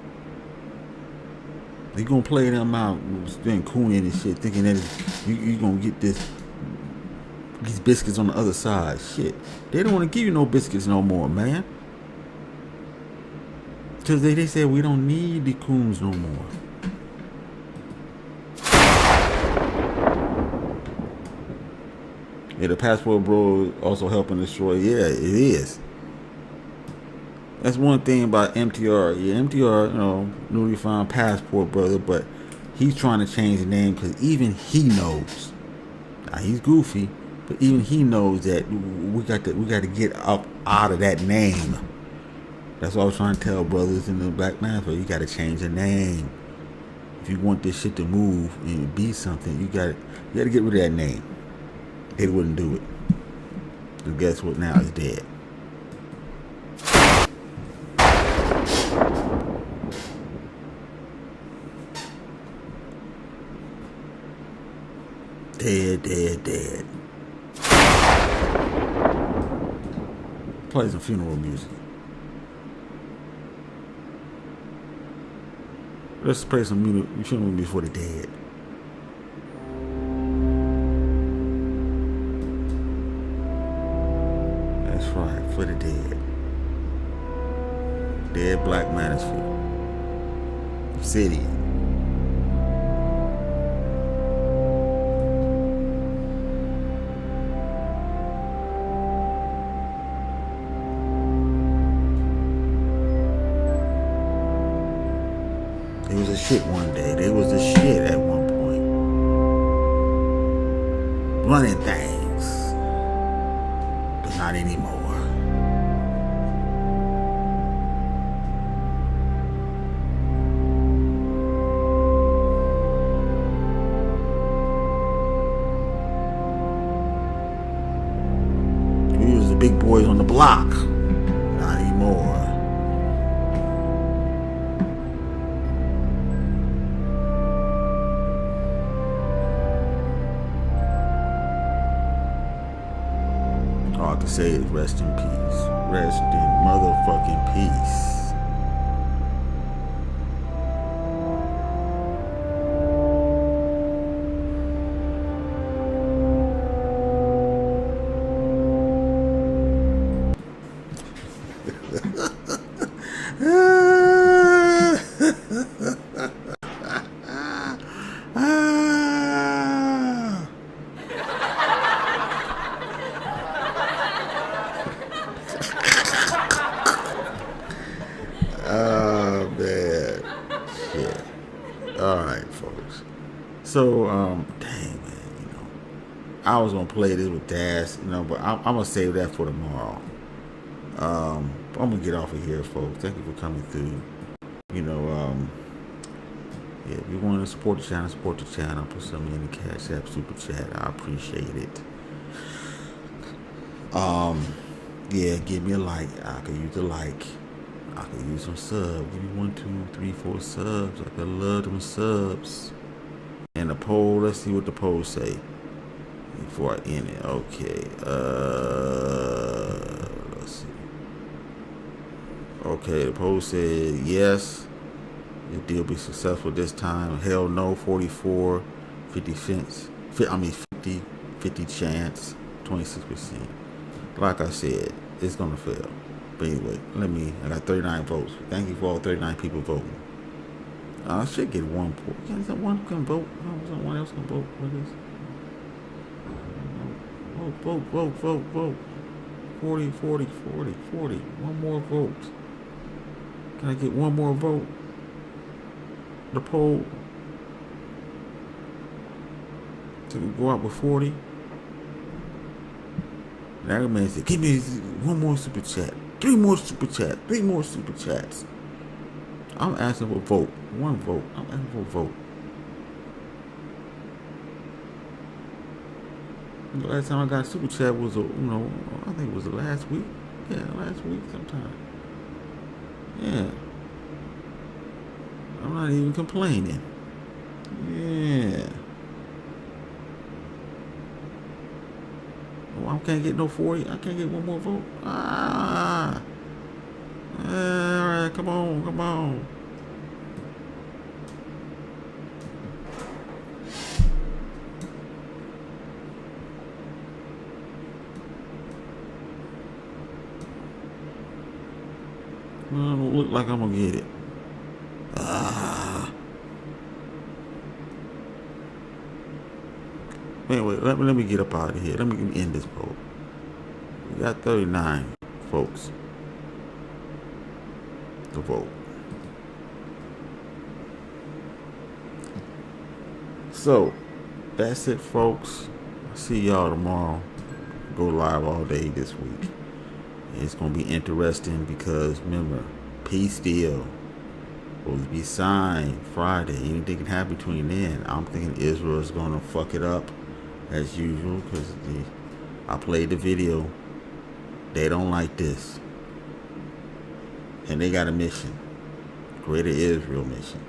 They gonna play them out, doing cooning and shit, thinking that you gonna get these biscuits on the other side. Shit, they don't want to give you no biscuits no more, man. Cause they said we don't need the coons no more. Yeah, the passport bro also helping destroy. Yeah, it is. That's one thing about MTR. Yeah, MTR, you know, newly found passport brother, but he's trying to change the name because even he knows. Now, he's goofy, but even he knows that we got to get up out of that name. That's what I was trying to tell brothers in the Black Manosphere. You got to change the name if you want this shit to move and be something. You got to get rid of that name. They wouldn't do it. But guess what? Now it's dead. Dead. Play some funeral music. Let's play some funeral music for the dead. That's right, for the dead. Dead Black Manosphere. Obsidian. They was a shit one day. They was a shit at one point. Running things. But not anymore. We was the big boys on the block. Not anymore. All I can say is rest in peace. Rest in motherfucking peace. Oh man, shit. All right, folks. So, dang man, I was gonna play this with Dash, but I'm gonna save that for tomorrow. I'm gonna get off of here, folks. Thank you for coming through. Yeah, if you want to support the channel, put something in the Cash App, Super Chat. I appreciate it. Yeah, give me a like. I could use a like. I could use some subs. Give me 1, 2, 3, 4 subs. I could love them subs. And the poll, let's see what the poll say before I end it. Okay. Let's see. Okay, the poll said yes. Your deal be successful this time. Hell no, 44, 50 cents. 50 chance, 26%. Like I said, it's gonna fail. But anyway, I got 39 votes. Thank you for all 39 people voting. I should get one. Is that one can vote? No, someone else can vote. What is? Vote. 40. One more vote. Can I get one more vote? The poll to go out with 40. That man said, give me one more super chat. 3 more super chats. 3 more super chats. I'm asking for a vote. One vote. I'm asking for a vote. The last time I got a super chat was, I think it was the last week. Yeah, last week sometime. Yeah. I'm not even complaining. Yeah. I can't get no 40. I can't get one more vote. All right, come on. Well, it don't look like I'm gonna get it. Anyway, let me get up out of here. Let me end this poll. We got 39 folks to vote. So, that's it, folks. I'll see y'all tomorrow. Go live all day this week. It's going to be interesting because, remember, peace deal supposed to be signed Friday. Anything can happen between then. I'm thinking Israel is going to fuck it up as usual because I played the video. They don't like this. And they got a mission. Greater Israel mission.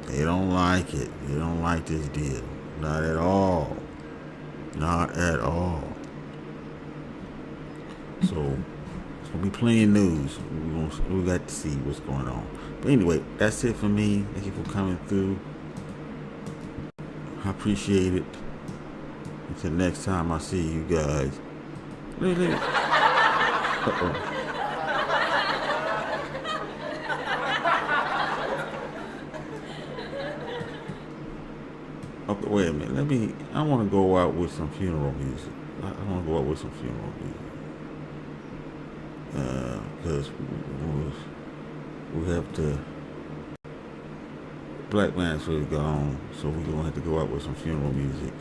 They don't like it. They don't like this deal. Not at all. Not at all. So, it's going to be plenty of news. We got to see what's going on. But anyway, that's it for me. Thank you for coming through. I appreciate it. Until next time I see you guys. Okay, wait a minute. I want to go out with some funeral music. I want to go out with some funeral music. Because we have to. Black man's really gone, so we're gonna have to go out with some funeral music.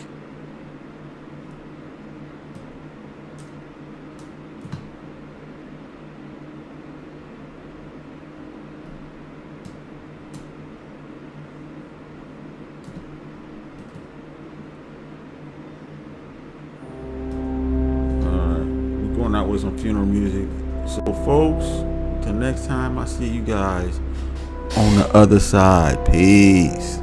We're going out with some funeral music. So, folks, till next time I see you guys on the other side. Peace.